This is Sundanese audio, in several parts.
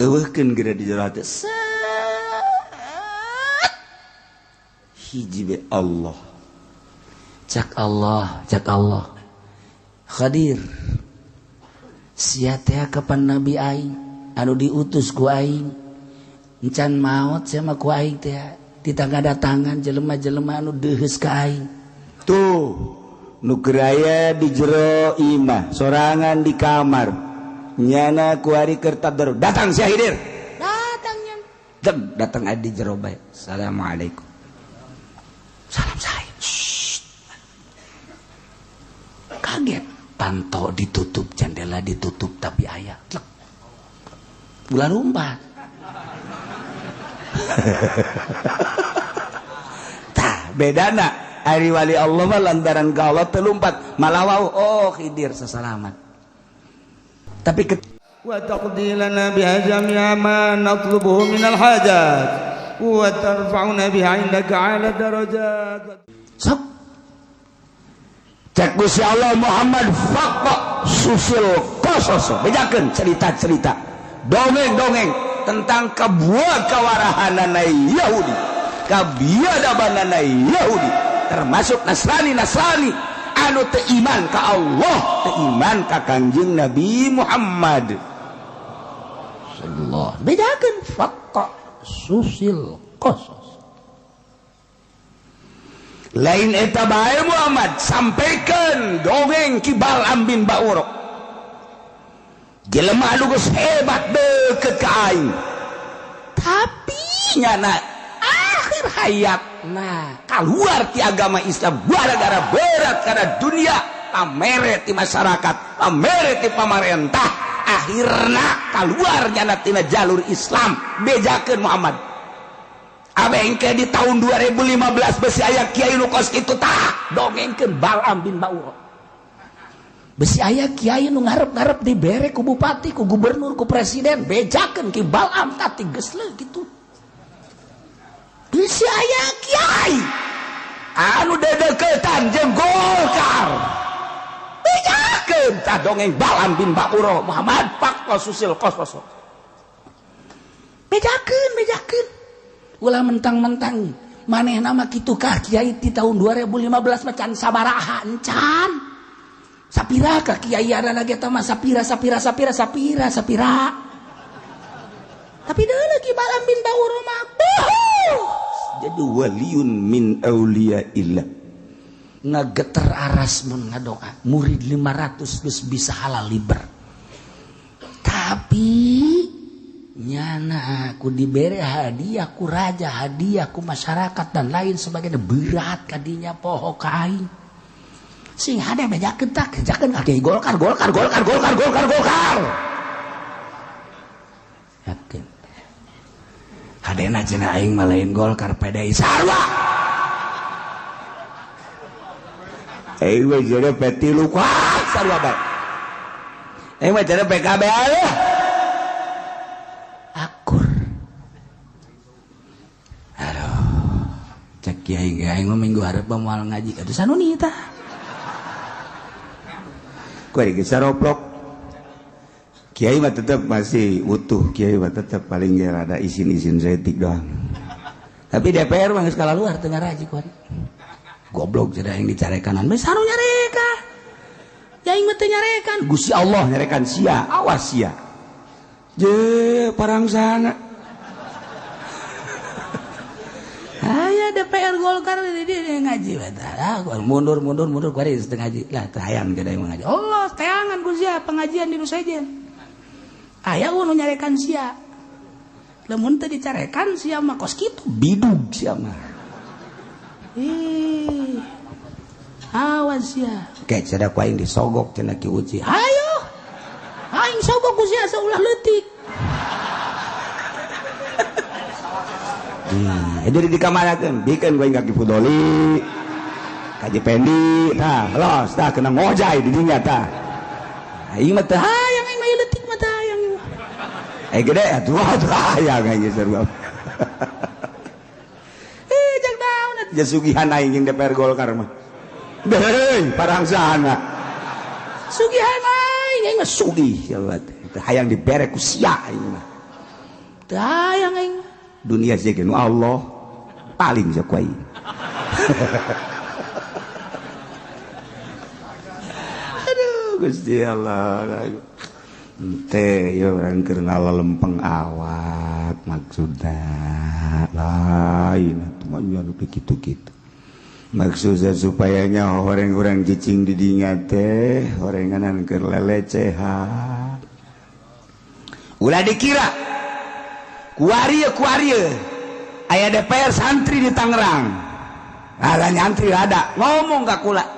eueuhkeun geura di jero hati hiji be Allah cak Allah hadir sia teh kapan nabi aing anu diutus ku aing encan maot sia mah ku aing teh ditangadatangan jelema-jelema anu deuheus ka aing tuh nu geraya di jero imah sorangan di kamar nyana ku ari keur tadarus datang si Hidir datang adi jero bae assalamualaikum salam saya kaget panto ditutup jendela ditutup tapi aya bulan umpat tah bedana ari wali Allah mah lantaran ka Allah teu lumpat malah wau oh Khidir sasalamat tapi wa taqdilana biha jami'a ma natlubuhu minal hajat wa tarfa'una biha indaka 'ala darajat sok cek Gusti Allah Muhammad fakta susil kososo bejakeun cerita-cerita dongeng-dongeng tentang kabuat kawarahanana Yahudi kabiadabanana Yahudi termasuk Nasrani anu teu iman ka Allah teu iman ka Kangjeng Nabi Muhammad sallallahu bejakeun fakta susil kosos lain eta bae Muhammad sampaikan dongeng ki Bal'am bin Ba'ur jelema anu geus hebat deukeut ka aing tapi nyana akhir hayatna kaluar ti agama Islam gara-gara berat kana dunia pamere ti masyarakat pamere ti pamarentah akhirna kaluar nyana tina jalur Islam bejakeun Muhammad abengke di tahun 2015 besi aya kiai nu kos kitu tah dongengkeun Bal'am bin Ba'ur besi aya kiai nu ngarep-ngarep dibere ku bupati ku gubernur ku presiden bejakeun ki Bal'am tah ti geus leuh kitu besi aya kiai anu dedeukeutan jeung Golkar bejakeun tah dongeng Bal'am bin Ba'ur Muhammad fakta susil kososo bejakeun ulah mentang-mentang manehna mah kitu kah kiai ti tahun 2015 macan sabaraha encan sapira ka kiai ana ge teh mah sapira tapi deui lagi Bal'am bin Ba'ur mah jadi waliun min auliyaillah ngageter aras mun ngadoa murid 500 geus bisa halal liber tapi nyana aku diberi hadiah ku raja hadiah ku masyarakat dan lain sebagainya berat kadinya poho kain sing hade bejakeun tah kerjakeun kaki Golkar yakin hadena cenah aing mah lain Golkar PDI sarua aing mah jadi peti lukas sarua bae aing mah jadi PKB aya kiai mah minggu hareup moal ngaji atuh sanuni tah ku ari geus saroplok kiai mah tetep masih utuh kiai mah tetep paling ge rada isin-isin setik doang tapi DPR mah geus kalaluar teu ngaraji ku ari goblok cenah yang dicarekanan mah sanu nyareka aing mah teu nyarekan Gusti Allah nyarekan sia awas sia je parang sana aya DPR Golkar dia ngaji bae mundur kuari setengah ngaji lah teu hayang geus ngaji Allah teangan ku sia pengajian di nu sejen aya nu nyarekan sia lamun teu dicarekan sia mah kos kitu bidug sia mah awas sia ke cenah ku aing disogok cenah ki uci ayo aing sogok ku sia saulah leutik jadi dikamanakeun bikin gue kaki Fudoli kaji Pendi tah los tah kena ngojay di dinya tah aing mah teh hayang aing mah leutik mah tah hayang gede atuh hayang aing seru jak daun atuh jasugihan aing jeung DPR Golkar mah deui parangsana sugihan aing mah sugih ya hayang dibere ku sia aing mah tayang aing dunia sih kan Allah paling sakuai. Aduh Gusti Allah. Teh ya orang keur ngalalempeng awak maksudna lain atuh nya kitu-kitu. Maksudnya supayanya orang-orang cicing di dinya teh horenganan keur lelecehan. Ulah dikira kuarieu aya DPR santri di Tangerang. Ada nyantri ada ngomong ka kula.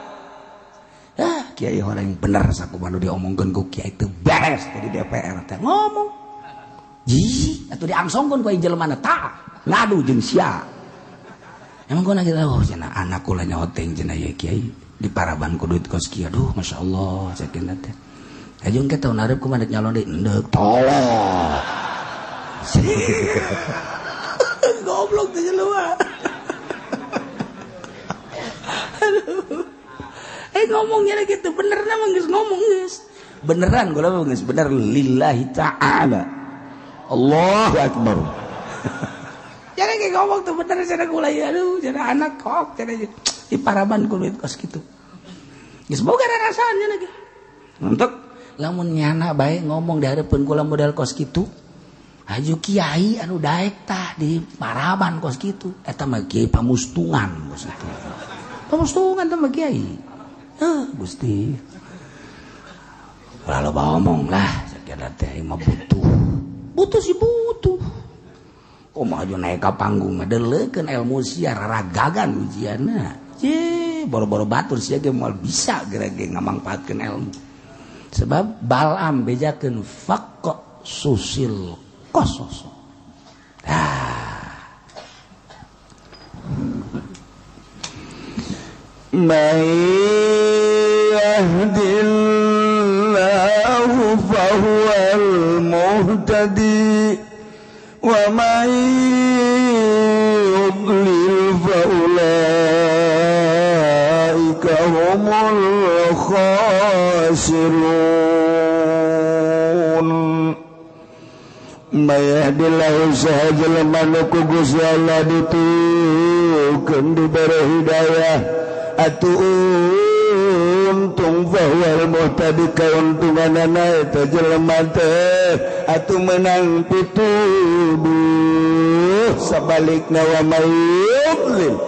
Kiai orang bener sakumaha diomongkeun ku kiai teu beres di DPR teh ngomong. Ji atuh diangsongkeun ku jelema tah ngadu jeung sia. Emang gua nagih oh cenah anak kula nyoteng cenah ya kiai di paraban ku duit kos kieu aduh masyaallah sakeuna teh. Ajung ke tahun arep ku mandek nyalon deui endeuh tolong. Goblok teh jelema. Aduh. Ngomongnya gitu bener nama geus ngomong geus beneran gua mah geus bener lillahi ta'ala Allahu akbar. Jangan kayak ngomong tuh bener cenah kula ya aduh cenah anak kok cenah di paraban ku duit kos kitu geus boga rasanya lagi untuk lamun nyana bae ngomong di hareupeun kula modal kos kitu aju kiai anu daek tah di paraban kos kitu eta mah kiai pamustungan bos itu pamustungan teh mah kiai. Gusti kalau ngomong lah sakira teh mah butuh sih butuh kumaha naik ka panggung ngadeulekeun ilmu sia raragagan ujianna je boro-boro batur sia ge moal bisa gerege ngamangpaatkeun ilmu sebab Balam bejakeun faqqa susil qasas Man yahdillahu fahuwal muhtadi wa man yudlil faulaika humul khasirun. Man yahdillahu sahaja nu ku Gusti Allah ditukeun dibere hidayah atuh untung bahwa muhtadi kauntunganana eta jelema teh atuh menang pituduh sabalikna wa mayyudlil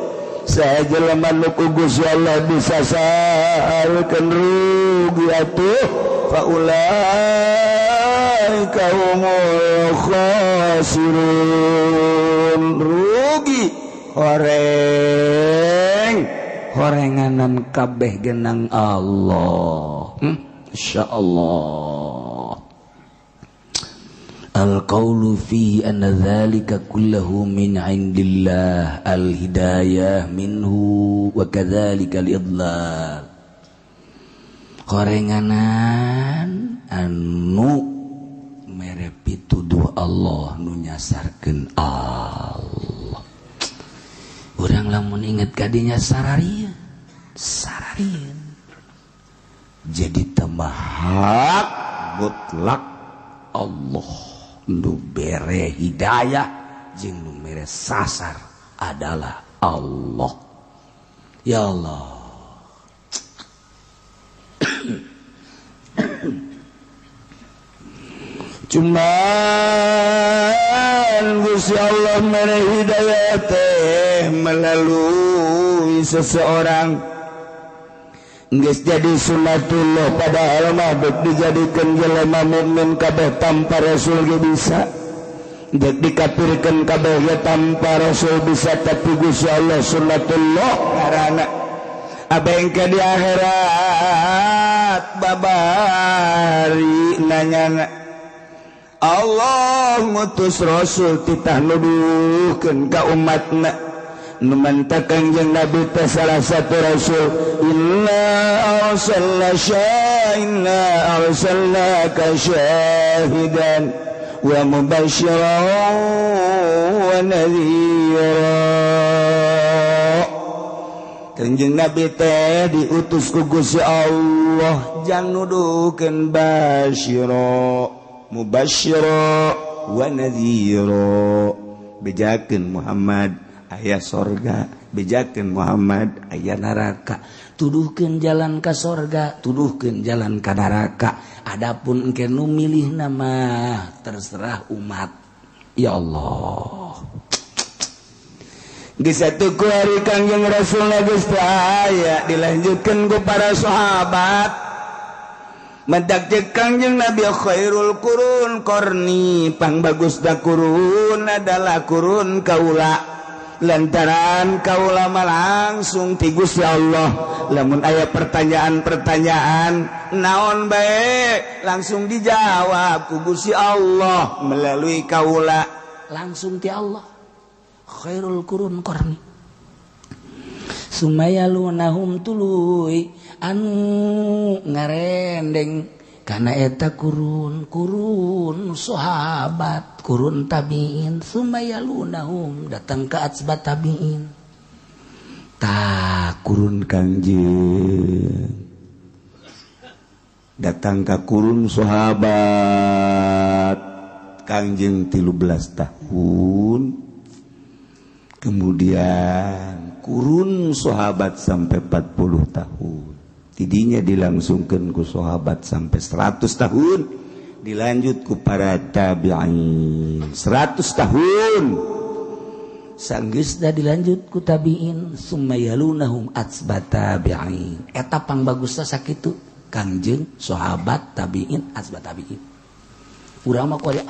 sajelema nu ku Gusti Allah disasarkeun rugi atuh faulaika humul khasirun rugi horenganan kabeh genang Allah. Insyaallah. Al-qaulu fi anna dzalika kulluhu min 'indillah al-hidayah minhu wa kadzalika al-idlal. Horenganan anu mere pituduh Allah nu nyasarkeun Allah. Urang lamun inget kadinya sararieun jadi temahak mutlak Allah nu bere hidayah jeung nu mere sasar adalah Allah. Ya Allah cuman Gusti Allah mere hidayah teh melalui seseorang geus jadi sunatullah padahal mah dek dijadikeun jelema mukmin kabeh tanpa rasul ge bisa dek dikafirkeun kabeh ge tanpa rasul bisa tapi Gusti Allah sunatullah karana abengke di akhirat babari nanyana Allah ngutus rasul titah nuduhkeun ka umatna nu manta Kangjeng Nabi teh salah satu rasul inna arsalnaka syahidan wa mubasysyiran wa nadhira. Kangjeng Nabi teh diutus ku Gusti Allah jang nuduhkeun basyira mubasysyira wa nadhira. Bejakeun Muhammad aya sorga, bejakeun Muhammad aya neraka. Tuduhkeun jalan ka sorga, tuduhkeun jalan ka neraka. Adapun engke nu milih nama terserah umat. Ya Allah. Geus atuh ku hari Kangjeng Rasul geus teu aya, dilanjutkeun ku para sahabat. Mentak cek Kangjeng Nabi khairul qurun qarni, pangbagusna qurun adalah qurun kaula. Lantaran kaula mah langsung ti Gusti Allah, lamun aya pertanyaan-pertanyaan naon bae langsung dijawab ku Gusti Allah melalui kaula, langsung ti Allah. Khairul qurun qarni sumayalunahum tuluy anu ngarendeng kana eta kurun sahabat, kurun tabiin, sumayalunahum datang ke atsbat tabiin. Ta kurun Kangjeng datang ke kurun sahabat Kangjeng 13 tahun. Kemudian kurun sahabat sampai 40 tahun. Tidinya dilangsungkan ku sahabat sampai 100 tahun, dilanjut ku para tabi'in 100 tahun. Sanggeusna dilanjut ku tabi'in sumayalunahum atsbat tabi'in. Eta pangbagusna sakitu Kangjeng sahabat tabi'in atsbat tabi'in. Urang mah kudu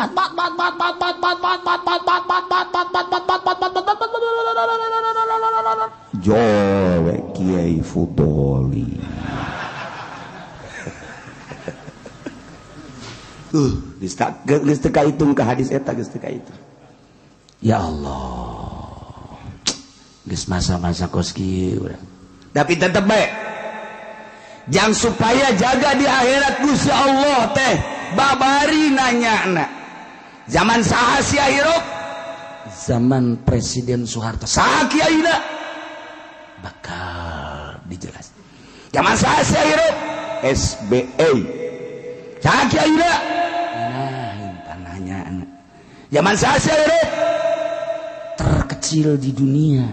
jowe Kiai Fudoli. Geus teu kahitung ka hadis eta, geus teu kahitung. Ya Allah. Geus masa-masa kos kieu urang. Tapi tetep bae. Jang supaya jaga di akhirat Gusti Allah teh babari nanyana. Zaman saha sia hirup? Zaman Presiden Soeharto. Saha kiaina? Bakal dijelas. Zaman saha sia hirup? SBY. Saha kiaina? Nanya. Zaman saha sia hirup? Terkecil di dunia.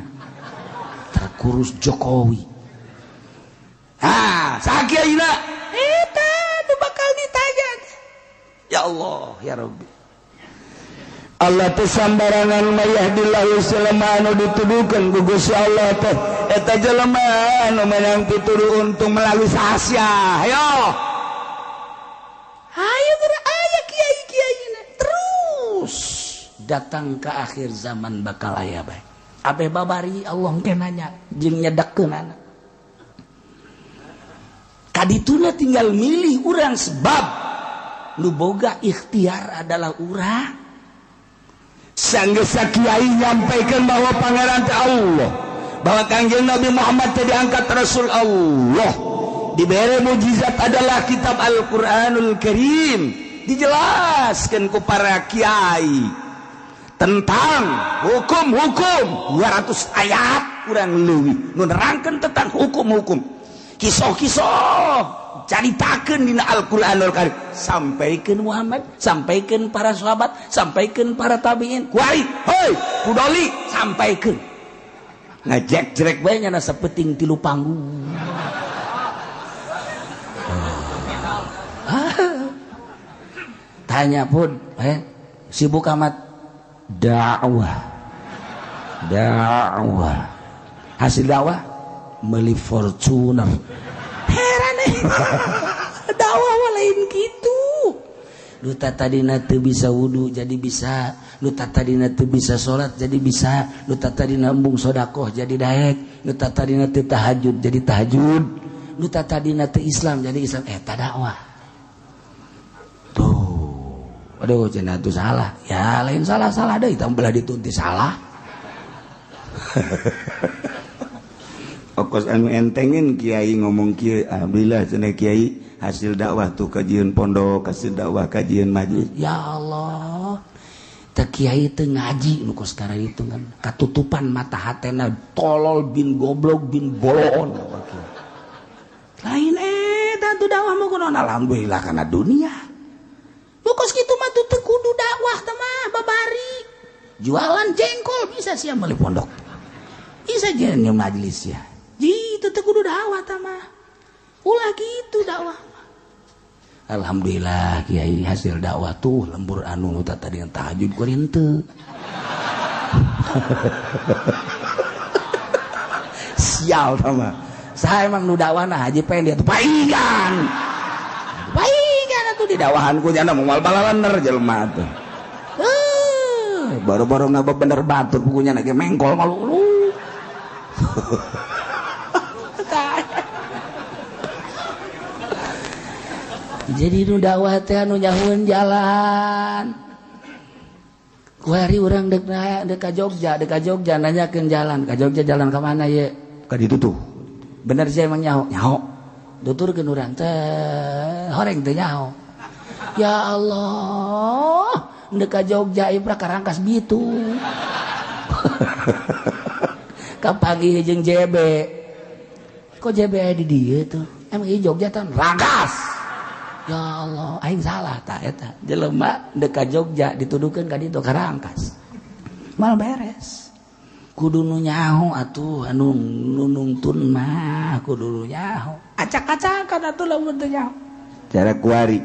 Terkurus Jokowi. Saha kiaina? Eta nu bakal ditanya. Ya Allah, ya Rabbi. Allah teh sambarangan mayahdillahu sulama anu dituduhkeun ku Gusti Allah teh eta jelema anu menang pituduh untung melalui sahasia. Hayo geura aya kiai-kiaina terus datang ke akhir zaman bakal aya bae. Abe babari Allah engke nanya jeung nyedekkeunana. Kadituna tinggal milih urang sebab nu boga ikhtiar adalah urang. Sanggeus kiai nyampaikan bahwa pangeran Allah, bahwa Kangjeng Nabi Muhammad tadi diangkat Rasul Allah, diberi mujizat adalah kitab Al-Qur'anul Karim. Dijelaskan ku para kiai tentang hukum-hukum 200 ayat urang leuwih nu nerangkeun tentang hukum-hukum, kisah-kisah caritakeun dina Al-Qur'anul Karim. Sampaikan Muhammad, sampaikan para sahabat, sampaikan para tabi'in. Kuari, hei, Fudoli, sampaikan. Ngajek-jerek bae nya sapeting 3 panggung. Tanya pun, sibuk amat dakwah. Hasil dakwah beli Fortuner. Heran dakwah lain gitu. Lu tadina teu bisa wudu jadi bisa, lu tadina teu bisa salat jadi bisa, lu tadina embung sedekah jadi daek, lu tadina teu tahajud jadi tahajud, lu tadina teu Islam jadi Islam. Eta dakwah. Tuh. Aduh cenah tuh salah. Ya lain salah-salah deui tah belah ditunti salah. Okos anu entengin kiai ngomong kieu, alhamdulillah cenah kiai hasil dakwah tuh kajian pondok, hasil dakwah kajian majelis. Ya Allah. Teh kiai teu ngaji nu kos sekarang itu kan. Katutupan mata hatena tolol bin goblok bin bolon. Lain eta tuh dakwah mah kunaon alhamdulillah kana dunia. Nu kos kitu mah teu kudu dakwah teh mah. jualan jengkol bisa sih beli pondok, bisa jadi majelis ya. Gitu teh kudu dakwah mah. Ulah gitu dakwah. Alhamdulillah kiai hasil dakwah tuh lembur anu tadi yang tahajud kuring teu. Sial mah. Saya emang nu dakwahna haji pengen dia tuh paingan atuh di dakwahan ku nya moal balalener jelema tuh. Baru-baru napa bener batur pugunya lagi mengkol malu lu. Jadi nu dakwah teh anu nyahueun jalan. Kuari urang dek ka Jogja nanyakeun jalan. Ka Jogja jalan ka mana ye? Ka ditu tuh. Bener sih emang nyaho. Tuturkeun urang teh horeng teh nyaho. Ya Allah, dek ka Jogja ieu pra Karangkas Bitu. Ka pagi jeung JB. Kok JB aya di dieu tuh? Emang ieu Jogja teh Rangkas. Ya Allah, aing salah ta eta. Jelema dek ka Jogja dituduhkeun ka ditu Karangkas. Mal beres. Kudu nu nyaho atuh anu nunungtun mah kudu nu nyaho. Acak-acakan atuh lamun teu nyaho. Cara kuari.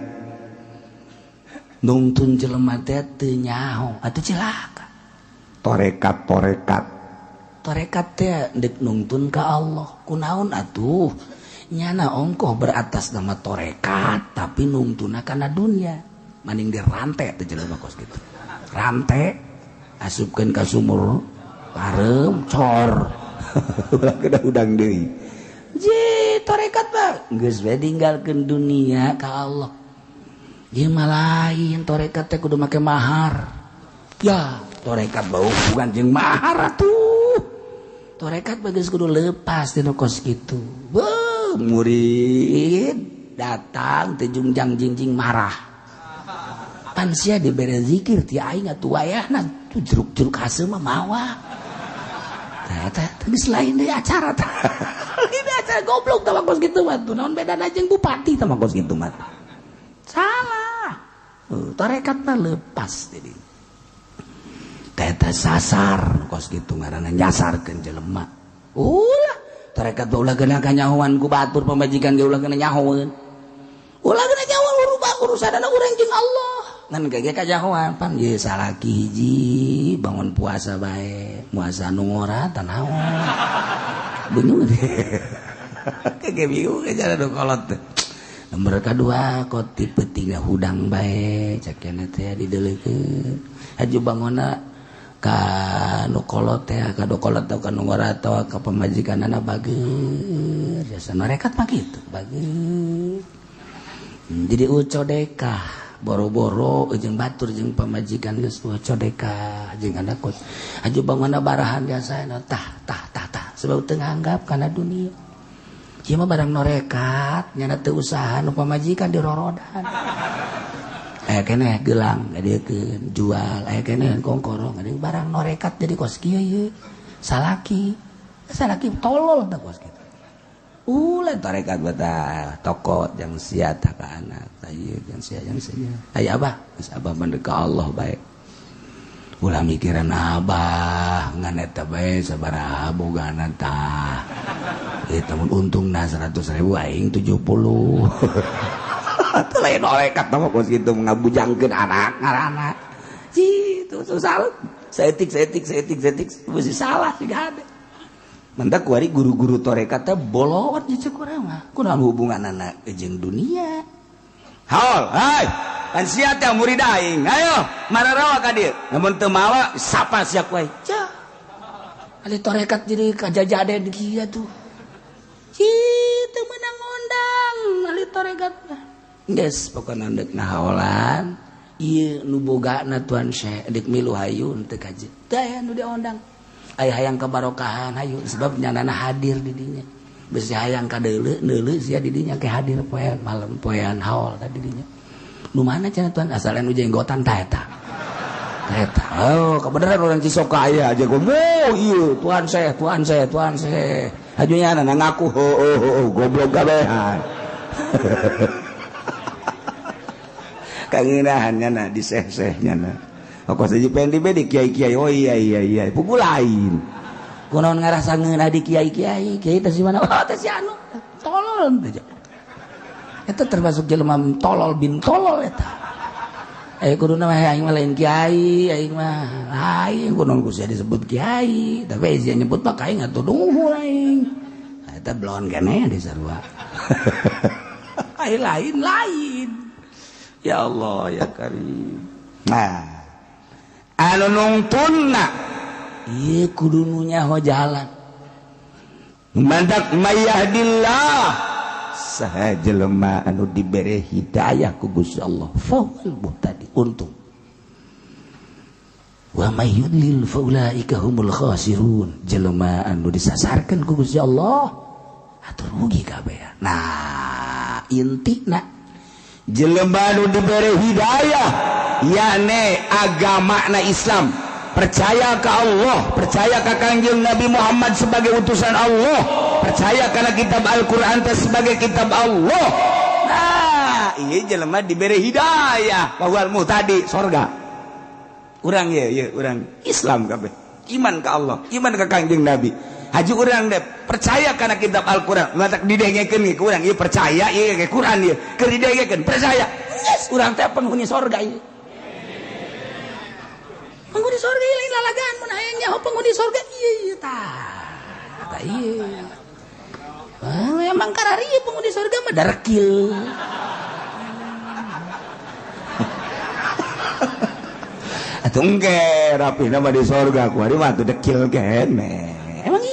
Nungtun jelema teh teu nyaho atuh cilaka. Torekat teh dek nungtun ka Allah. Kunaon atuh? Nyana ongkoh beratas nama torekat tapi nungtuna kana dunia maning dirante teh jelema kos gitu rante asupkeun ka sumur parem cor ulah kena udang deui ji torekat mah geus we ninggalkeun dunia ka Allah ieu mah lain torekat teh kudu make mahar ya torekat bau hubungan jeung mahar atuh torekat bagus kudu lepas dina kos kitu murid datang tejung jingjing marah pan sia dibere zikir ti aing atuh wayahna tu jeruk-jeruk hasil mah mawa tah geus lain deui acara tah ini acara goblok tah kos kitu mah tuh naon bedana jeung bupati tah kos kitu mah salah tarekat mah lepas jadi teh sasar kos kitu ngaranna nyasarkeun jelema ulah tarekat ulah kena kanyahoan ku batur pamajikan ge ulah kena nyahoeun. Ulah kena nyahoan urusanna urang jeung Allah. Ngan ge kanyahoan pan ye salaki hiji bangun puasa bae, puasa nu ngora tah naon. Bingung deh. Kege bingung cara nu kolot teh. Nomor kadua kotip peuting hudang bae, cakena teh dideuleukeun. Haju bangona ka nu kolot teh ka do kolot teh ka nu ngora teh ka pamajikanana bageur jasa narekat mah kitu bageur jadi ucodeka boro-boro jeung batur jeung pamajikan geus ucodeka jeung anak kos aju bangana barahan jasana tah sebab teu nganggap kana dunia ieu mah barang norekat nyana teu usaha nu pamajikan dirorodan aya keneh gelang ngadiekeun jual aya keneh kongkorong ada barang norekat jadi kos kieu ye salaki tolol tah kos kitu ulah tarekat batal toko jeung sia tah ka anak tah ieu jeung sia aya abah geus abah mendek ka Allah bae ulah mikiran abah ngan eta bae sabaraha bogana tah eta mun untungna 100.000 aing 70 itu lain olekat nama kos gitu ngabujangkeun anak ngaranna gitu susah setik mesti salah sih gade mentak kuari guru-guru torekat teh bolot nya ceuk urang mah kunaon hubunganna jeung dunia haul hai kan sia teh murid aing ayo mararawa ka dieu namun teu mawa sapa siap wae cah ali torekat jadi kajajade di kieu tuh kitu menang ngondang ali torekat mah geus pokona deuk nahaolan ieu nu bogana tuan Syekh dik milu hayu teu kaji teu aya nu diondang aya hayang kabarokahan hayu sebab nyanana hadir di dinya beus hayang ka deuleu sia di dinya ke hadir poe malam poean haol tadi dinya nu mana cenah tuan asal anu jenggotan tah eta oh kebenaran orang Cisoka aya aja goblok ieu tuan Syekh hajunya na ngaku goblok gabehan kangenahannya na di seh-sehnya na kos aja pengen di kiai-kiai. Oh iya pukul lain kunaon ngarasa ngeunah di kiai teh si mana teh si anu tolol teh eta termasuk jelema tolol bin tolol eta kuduna mah aing mah lain kiai aing mah lain kunaon kudu disebut kiai tapi sia nyebut mah kaing atuh dungu aing eta blon keneh di sarua lain ya Allah ya Karim. Nah anu nungtunna ieu kudu nu nyaho jalan mandak mayahdillah saha jelema anu dibere hidayah ku Gusti Allah fawal muhtadi untung wa may yudlil faulaika humul khasirun jelema anu disasarkeun ku Gusti Allah atuh rugi kabeh. Nah intina jelema anu dibere hidayah yakni agamana Islam percaya ke Allah, percaya ke Kangjeng Nabi Muhammad sebagai utusan Allah, percaya karena kitab Al-Quran sebagai kitab Allah. Nah iya jelema diberi hidayah bahwa muhtadi sorga urang ya urang Islam kabeh iman ke Allah, iman ke Kangjeng Nabi haji urang deh percaya karena kitab Al-Quran matak didengekeun ke urang ieu percaya ieu ke Quran ieu keur didengekeun percaya yes urang teh penghuni sorga ieu penghuni sorga lain lalagaan mun hayang nyaho penghuni sorga ieu tah ieu emang karari penghuni sorga mah darekil atuh engke rapina mah di sorga kuari mah teu dekil keneh emang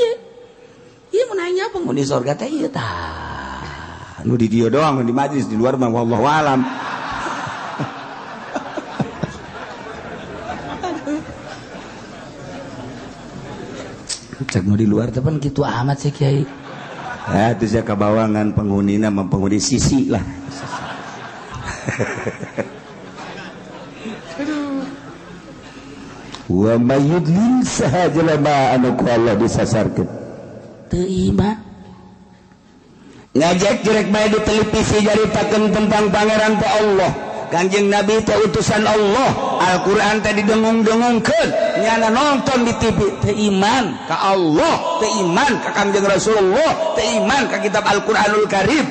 ieu mun hayang nyaho penghuni sorga teh ieu tah nu di dieu doang di majlis di luar mah wallahu alam. Cek nu di luar tepan gitu amat sih kiai. Ya itu saya kebawangan penghunina mempenghuni sisi lah. Wa mayyudlil sahajalama anu ku Allah disasarkeun. Teu iman. Ngajak direk bae di televisi jaritakeun tentang pangeran teh Allah. Kanjeng Nabi teh utusan Allah, Al-Quran teh didengung-dengungkeun, nyana nonton di TV, teh iman ka Allah, teh iman ka Kanjeng Rasulullah, teh iman ka kitab Al-Quranul Karim.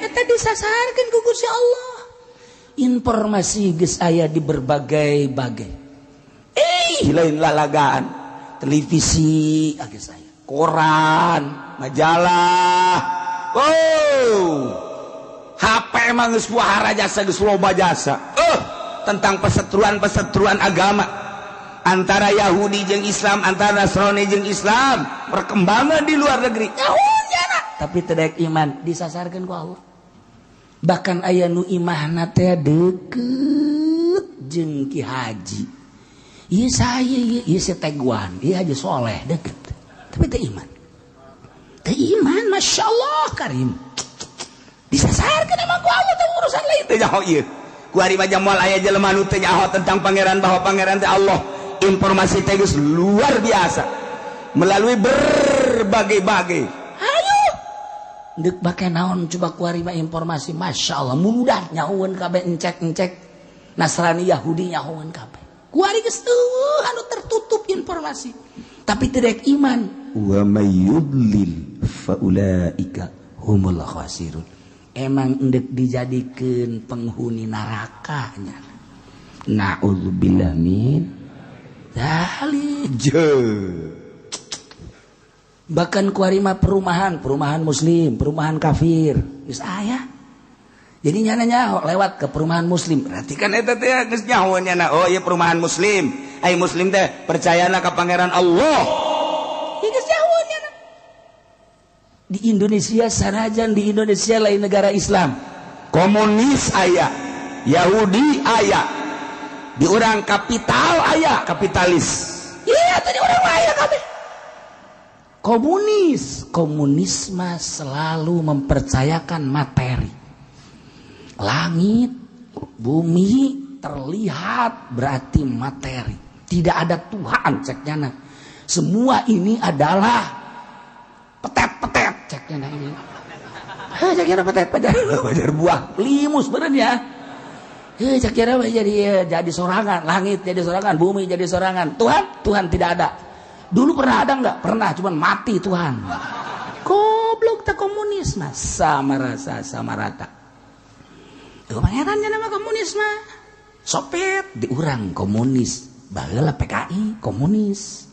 Eta disasarkeun ku Gusti Allah. Informasi geus aya di berbagai-bagai. Lain lalagaan, televisi geus aya, koran, majalah. HP emang geus wahara jasa geus loba jasa. Tentang perseteruan agama antara Yahudi jeung Islam, antara Nasrani jeung Islam, perkembangan di luar negeri. Nyahonya tapi teu daek iman disasarkeun ku Allah. Bahkan aya nu imahna teh deukeut jeung Ki Haji. Ieu saya ieu setegwan, ieu Haji Soleh deukeut. Tapi teu iman. Teu iman masyaallah Karim. Disasarkeun emang ku Allah teh urusan lain teh nyaho ieu. Ku ari mah moal aya jelema nu teu nyaho tentang pangeran bahwa pangeran teh Allah. Informasi teh geus luar biasa. Melalui berbagai-bagai. Ayo. Deuk bake naon coba ku ari mah informasi masyaallah mudah nyahoeun kabeh encek-encek Nasrani Yahudi nyahoeun kabeh. Ku ari geus anu tertutup informasi. Tapi teu daek iman. Wa may yudlil faulaika humul khasirun. Emang endek dijadikeun penghuni nerakanya. Na'udzubillah min dzalik. Bahkan kuarima perumahan muslim, perumahan kafir. Geus aya. Jadi nyana lewat ke perumahan muslim. Berarti kan eta teh geus nyaho nyana. Oh ieu perumahan muslim. Ai muslim teh percayana ka pangeran Allah. Ieu geus nyaho nyana. Di Indonesia sanajan di Indonesia lain negara Islam. Komunis aya, Yahudi aya. Di orang kapital aya, kapitalis. Iya tadi orang aya kabeh. Komunisme selalu mempercayakan materi. Langit, bumi terlihat berarti materi. Tidak ada Tuhan ceknya. Semua ini adalah petet-petet ceknya ini. Ceknya petet-petet. Wajar buah limus bener ya. Cak kira jadi sorangan, langit jadi sorangan, bumi jadi sorangan. Tuhan tidak ada. Dulu pernah ada enggak? Pernah, cuman mati Tuhan. Goblok tak komunis mah sama rasa sama rata. Itu pangerannya nama komunis mah. Soviet diurang komunis, baheula PKI komunis.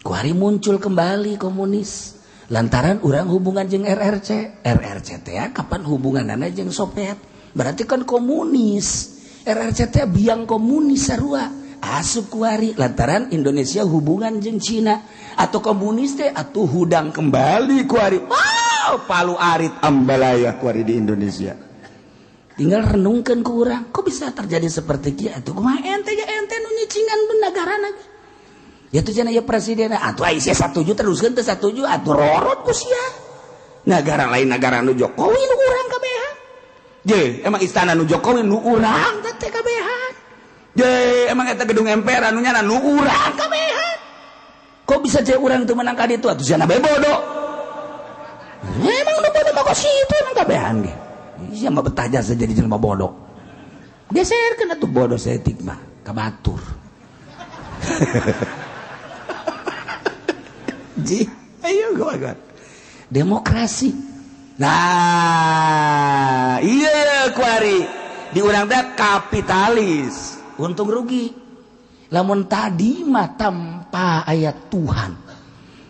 Kuari muncul kembali komunis. Lantaran urang hubungan jeung RRC teh kapan hubunganana jeung Soviet? Berarti kan komunis. RRC teh biang komunis sarua. Asup kuari lantaran Indonesia hubungan jeung Cina atau komunis teh atuh hudang kembali kuari. Wow, palu arit ambalaya kuari di Indonesia. Tinggal renungkeun ku urang, kok bisa terjadi seperti kieu atuh kumaha ente nu nyicingan negarana. Ya tuh cenah ya presiden atuh aya setuju teruskeun teu setuju atuh rorot ku sia. Negara lain negara nu Jokowi nu urang kabehan. Je, emang istana nu Jokowi nu urang teh kabehan. Je, emang eta gedung MPR anu nyana nu urang kabehan. Kok bisa je urang teu menang ka ditu atuh cenah bae bodoh. Emang nu bodoh mah kok situ emang kabehan ge. Iya mah betah jasa jadi jelema bodoh. Geserkeun atuh bodoh setik mah ka batur. Ji, ayo gua. Demokrasi. Nah, iya kuari di urang teh kapitalis, untung rugi. Lamun tadi mah tanpa ayat Tuhan.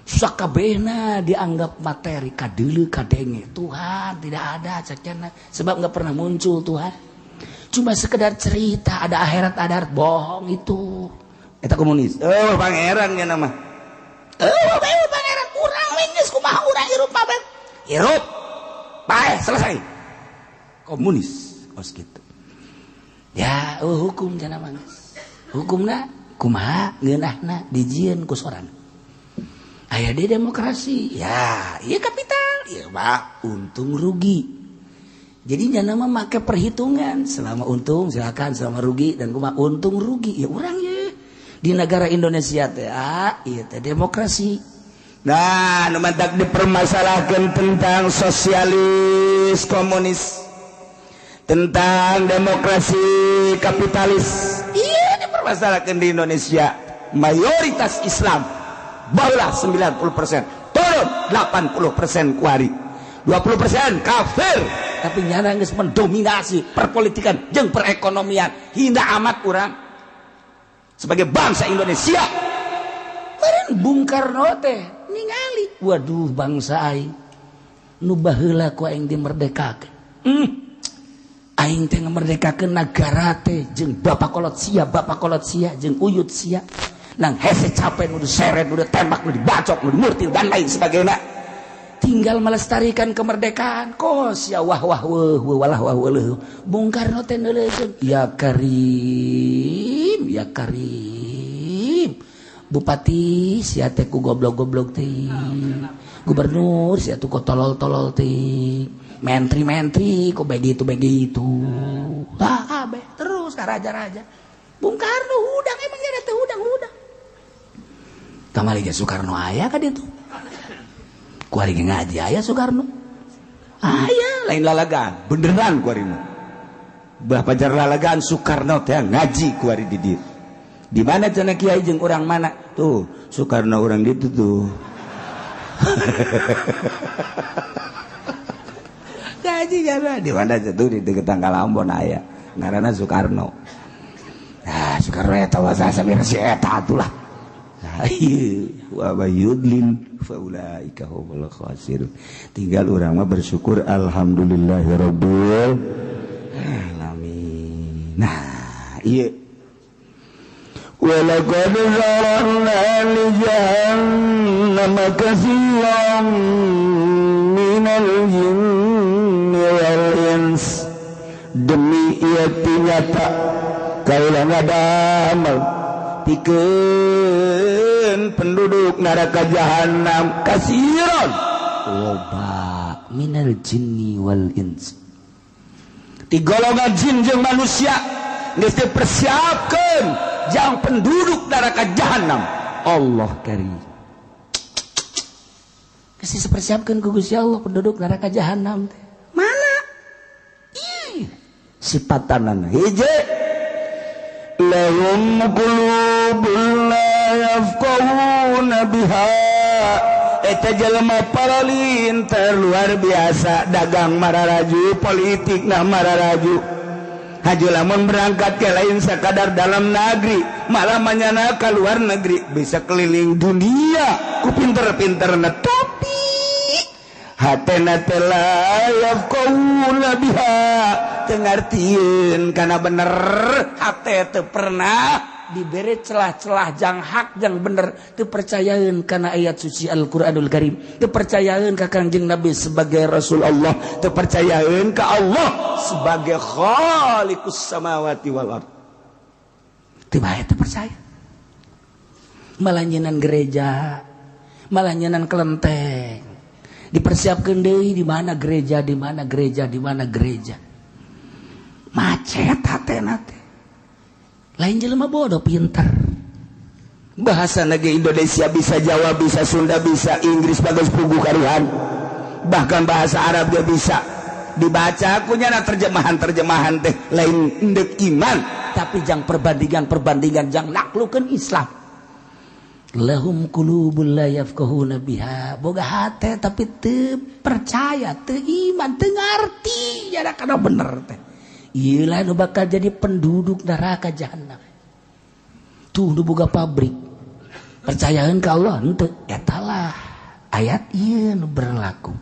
Sakabehna dianggap materi kadeuleu kadenge. Tuhan tidak ada cekena sebab enggak pernah muncul Tuhan. Cuma sekedar cerita ada akhirat bohong itu. Eta komunis. Oh, pangeran nya nama. Pangeran urang we geus kumaha urang hirup mah bet. Hirup. Bae selesai. Komunis kos gitu. Ya, hukum cenah mah. Hukumna kumaha ngeunahna dijieun ku sorangan. Aya di demokrasi. Ya, iya kapital. Iya mah untung rugi. Jadi jangan mah make perhitungan. Selama untung silakan, selama rugi dan kumaha untung rugi. Ya urang ye. Di negara Indonesia teh ieu teh demokrasi. Nah, nu mantak dipermasalahkeun tentang sosialis komunis. Tentang demokrasi kapitalis. Iya dipermasalahkeun di Indonesia. Mayoritas Islam barulah 90%, turun 80% kuari, 20% kafir. Tapi nyana geus mendominasi perpolitikan jeung perekonomian. Hina amat urang sebagai bangsa Indonesia. Meureun Bung Karno teh ningali, waduh bangsa aing nu baheula ku aing dimerdekakeun. Aing teh ngamerdekakeun nagara teh jeung bapak kolot sia jeung uyut sia. Nang hese capek nu diseret, nu ditembak, nu dibacok, nu dimurtil dan lain sebagainya. Tinggal melestarikan kemerdekaan. Kos ya wah walah Bung Karno teh neuleukeun ya Karim. Bupati sia teh ku goblok-goblok teh. Gubernur sia teh ku tolol-tolol teh. Menteri ku begitu. Terus ka raja-raja. Bung Karno hudang emang nya teh hudang. Kamari ge Soekarno aya ka ditu. Kuari ge ngaji aya Soekarno. Aya lain lalagaan, beneran kuari mah. Bah pajar lalagaan Soekarno teh ngaji kuari di dieu. Di mana cenah kiai jeung urang mana? Tuh, Soekarno urang ditu tuh. Ngaji jalan di mana tuh di dekat Tanggalambon aya. Ngaranna Soekarno. Nah, Soekarno eta wasa samira si eta atulah. Wa yudlin faulaika humul khasirun. Tinggal urang mah bersyukur alhamdulillahirabbil alamin. Nah, ieu wa laqad zarana li jahannama katsiran minal jinni wal ins. Demi ieu nyata kaula ngadamel pikeun penduduk neraka jahanam kasiron loba minal jinni wal ins. Ti golongan jin jeung manusia geus dipersiapkeun jang penduduk neraka jahanam. Allah karim. Geus dipersiapkeun ku Gusti Allah penduduk neraka jahanam teh. Mana? Ih, sipatanana hiji lahum qulubun la yafqahuna biha eta jelema paralin terluar biasa dagang mararaju politik nah mararaju haju lamun berangkat ke lain sakadar dalam negeri malah manyana ke luar negeri bisa keliling dunia ku pinter-pinterna tapi hatena teh la yafqahuna biha teu ngartieun kana bener hate teu pernah diberi celah-celah jang hak jang bener teu percayaeun kana ayat suci Al-Qur'anul Karim teu percayaeun ka Kangjeng Nabi sebagai Rasul Allah teu percayaeun ka Allah sebagai Khaliqus samawati wal ard teu bae teu percaya malah nyeunaan gereja malah nyeunaan kelenteng dipersiapkeun deui di mana gereja di mana gereja di mana gereja macet hatena teh lain jelema bodoh pinter bahasa nage Indonesia bisa Jawa bisa Sunda bisa Inggris bagus pugu karuhan bahkan bahasa Arab dia bisa dibaca kunyana terjemahan teh lain endek iman tapi jang perbandingan jang naklukeun Islam lahum qulubul la yafqahuna biha boga hate tapi teu percaya teu iman teu ngarti nya kana bener teh ieu lah nu bakal jadi penduduk neraka jahanam tuh nu boga pabrik percayaeun ka Allah henteu eta lah ayat ieu nu berlaku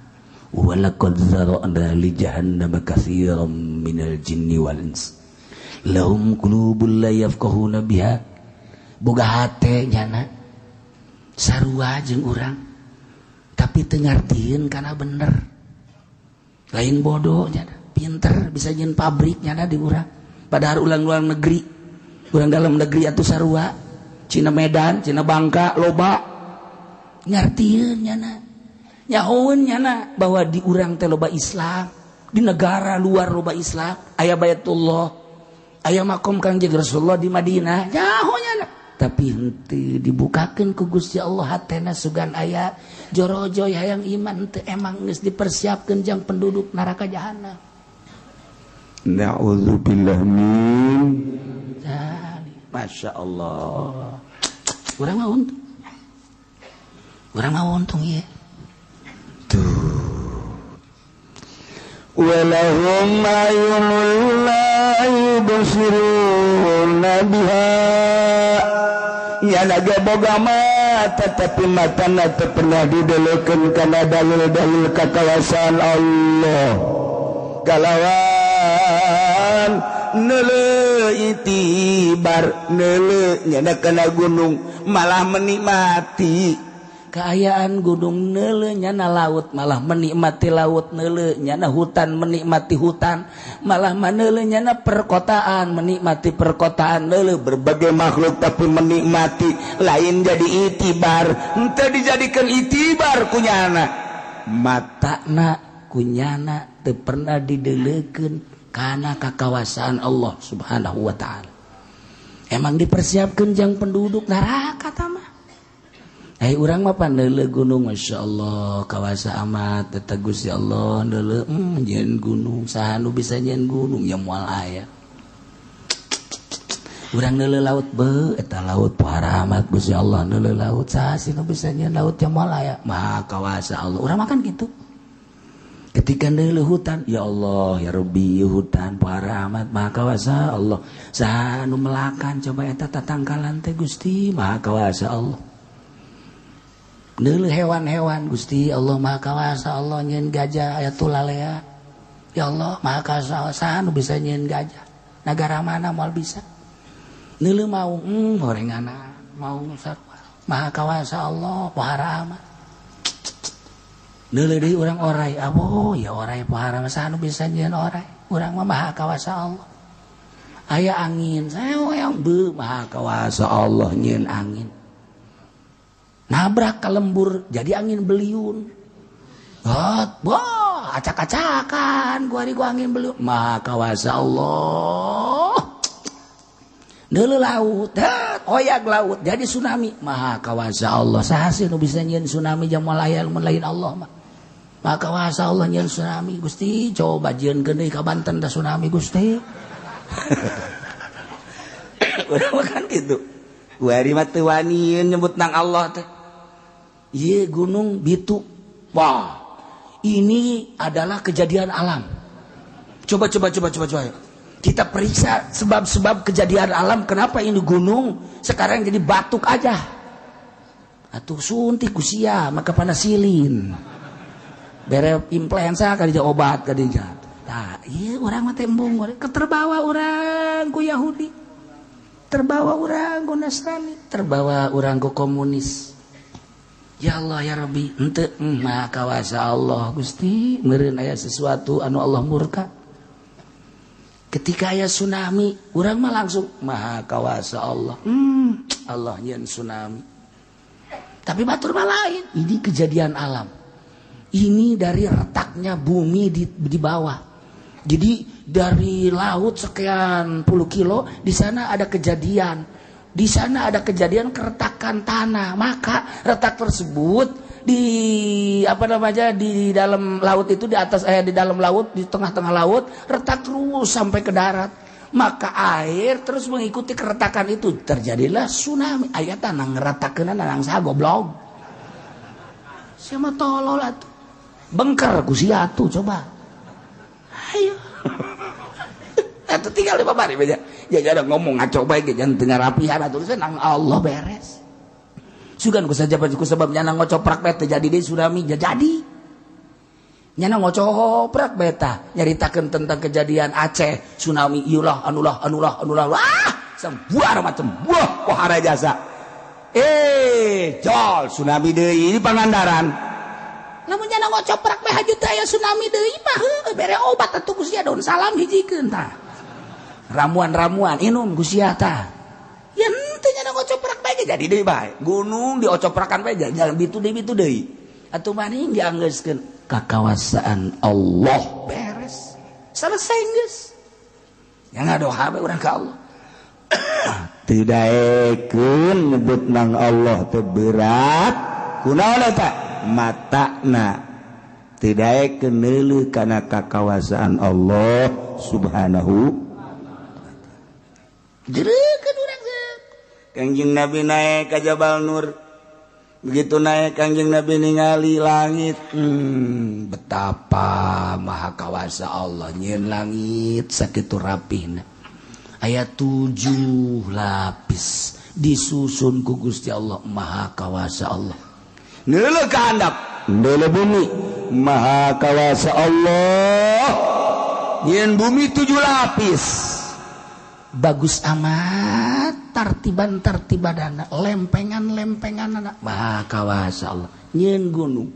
walaqad zara'na li jahannama katsiran minal jinni wal ins lahum qulubul la yafqahuna biha boga hate nyana sarua jeung urang tapi teu ngartieun kana bener lain bodoh nyana pinter bisa nyen pabrik nyana di urang padahal ulang negeri urang dalam negeri atuh sarua Cina Medan Cina Bangka loba ngartieun nyana nyahoeun nyana bahwa di urang teh loba Islam di negara luar loba Islam aya Baitullah aya makom Kangjeng Rasulullah di Madinah nyaho nyana tapi henteu dibukakeun ku Gusti Allah hatena sugan aya jorojoy hayang iman teu emang geus dipersiapkeun jang penduduk neraka jahanam. Na'udzubillah min Masya Allah urang mah untung ya tuh walahum ayunul la yubsiruna biha ya naga boga mata tapi matana teu pernah didelekeun kana dalil-dalil kakawasan Allah galawan neule itibar neule nyana kana gunung malah menikmati keayaan gunung neule nyana laut malah menikmati laut neule nyana hutan menikmati hutan malah maneule nyana perkotaan menikmati perkotaan neule berbagai makhluk tapi menikmati lain jadi itibar henteu dijadikeun itibar kunyana matana kunyana teu pernah didelekeun kana kakawasaan Allah Subhanahu wa taala. Emang dipersiapkeun jang penduduk neraka tah mah. Urang mah pandeuleu gunung masyaallah kawasa amat eta Gusti Allah deuleu nyeun gunung saha nu bisa nyeun gunung ya moal aya. Urang deuleu laut beu eta laut pohara amat Gusti Allah deuleu laut saha sih nu bisa nyeun laut ya moal aya. Maha kawasa Allah. Urang makan gitu. Ketika neuleuh hutan ya Allah ya Rabbi hutan para amat maha kawasa Allah saha nu melakan coba eta tatangkalan teh Gusti maha kawasa Allah neuleuh hewan-hewan Gusti Allah maha kawasa Allah nyeun gajah aya tulalea ya Allah maha kawasa saha nu bisa nyeun gajah nagara mana moal bisa neuleuh maung horengana maung sarua maha kawasa Allah para amat neuleuh deui urang orai aboh ya orai pohara saha nu bisa nyeun orai urang mah maha kawasa Allah aya angin saeoeong beu maha kawasa Allah nyeun angin nabrak ka lembur jadi angin beliun boh acak-acakan ku ari ku angin beliun maha kawasa Allah neuleuh laut oyak laut jadi tsunami maha kawasa Allah saha sih nu bisa nyeun tsunami jang moal aya lain Allah mah maka wasa Allah nyen tsunami Gusti coba jieunkeun deui ka Banten da tsunami Gusti. Urang makan gitu. Kuari mah teu wani nyebut nang Allah teh. Ieu gunung Bitu. Wah, ini adalah kejadian alam. Coba. Kita periksa sebab-sebab kejadian alam kenapa ini gunung sekarang jadi batuk aja. Atuh suntik kusia maka panasilin. Bere influenza kali obat kali jat. Tah, ieu urang mah tembung terbawa urang ku Yahudi. Terbawa urang ku Nasrani, terbawa urang ku komunis. Ya Allah ya Rabbi, henteu maha kawasa Allah Gusti, meureun aya sesuatu anu Allah murka. Ketika aya tsunami, urang mah langsung maha kawasa Allah. Allah nyeun tsunami. Tapi batur mah lain, ini kejadian alam. Ini dari retaknya bumi di bawah. Jadi dari laut sekian puluh kilo, di sana ada kejadian. Di sana ada kejadian keretakan tanah, maka retak tersebut di dalam laut itu di atas di dalam laut di tengah-tengah laut retak terus sampai ke darat, maka air terus mengikuti keretakan itu terjadilah tsunami. Aya tanah ngeretakeun nang saha goblok. Sia mah tolol atuh. Bengker ku sia atuh coba. Ayo. Atuh tinggal di babari beja. Ya ada ngomong ngaco bae ge jangan teu ngarapihan atuh nang Allah beres. Sugan ku saja ku sebab nyana ngocoprak beta jadi deui tsunami jadi. Nyana ngocoprak beta nyaritakeun tentang kejadian Aceh tsunami ieu lah anulah. Wah, sambuar macam buah pohara jasa. Jol tsunami deui di Pangandaran. Lamun nyana ngocoprak bae haju teh aya tsunami deui mah heuh bere obat atuh ku sia daun salam hijikeun tah. Ramuan inum ku sia tah. Ya henteu nyana ngocoprak bae jadi deui bae. Gunung diocoprakan bae jalan bitu deui. Atuh maning dianggeuskeun kakawasaan Allah beres. Selesai geus. Ya ngadoha bae urang ka Allah. Teu daekeun nyebut nang Allah teu berat. Kunaon eta? Matana. Teu daekeun neuleuh kana kakawasaan Allah Subhanahu. Jereukeun urang geus. Kangjeng Nabi naik ka Jabal Nur. Begitu naik Kangjeng Nabi ningali langit. Betapa maha kawasa Allah nyieun langit sakitu rapihna. Aya 7 lapis disusun ku Gusti Allah maha kawasa Allah. Neuleuh ka handap, neuleuh bumi maha kawasa Allah. Nyieun bumi 7 lapis. Bagus amat tartiban-tartibadana lempengan-lempenganana maha kawasa Allah. Nyieun gunung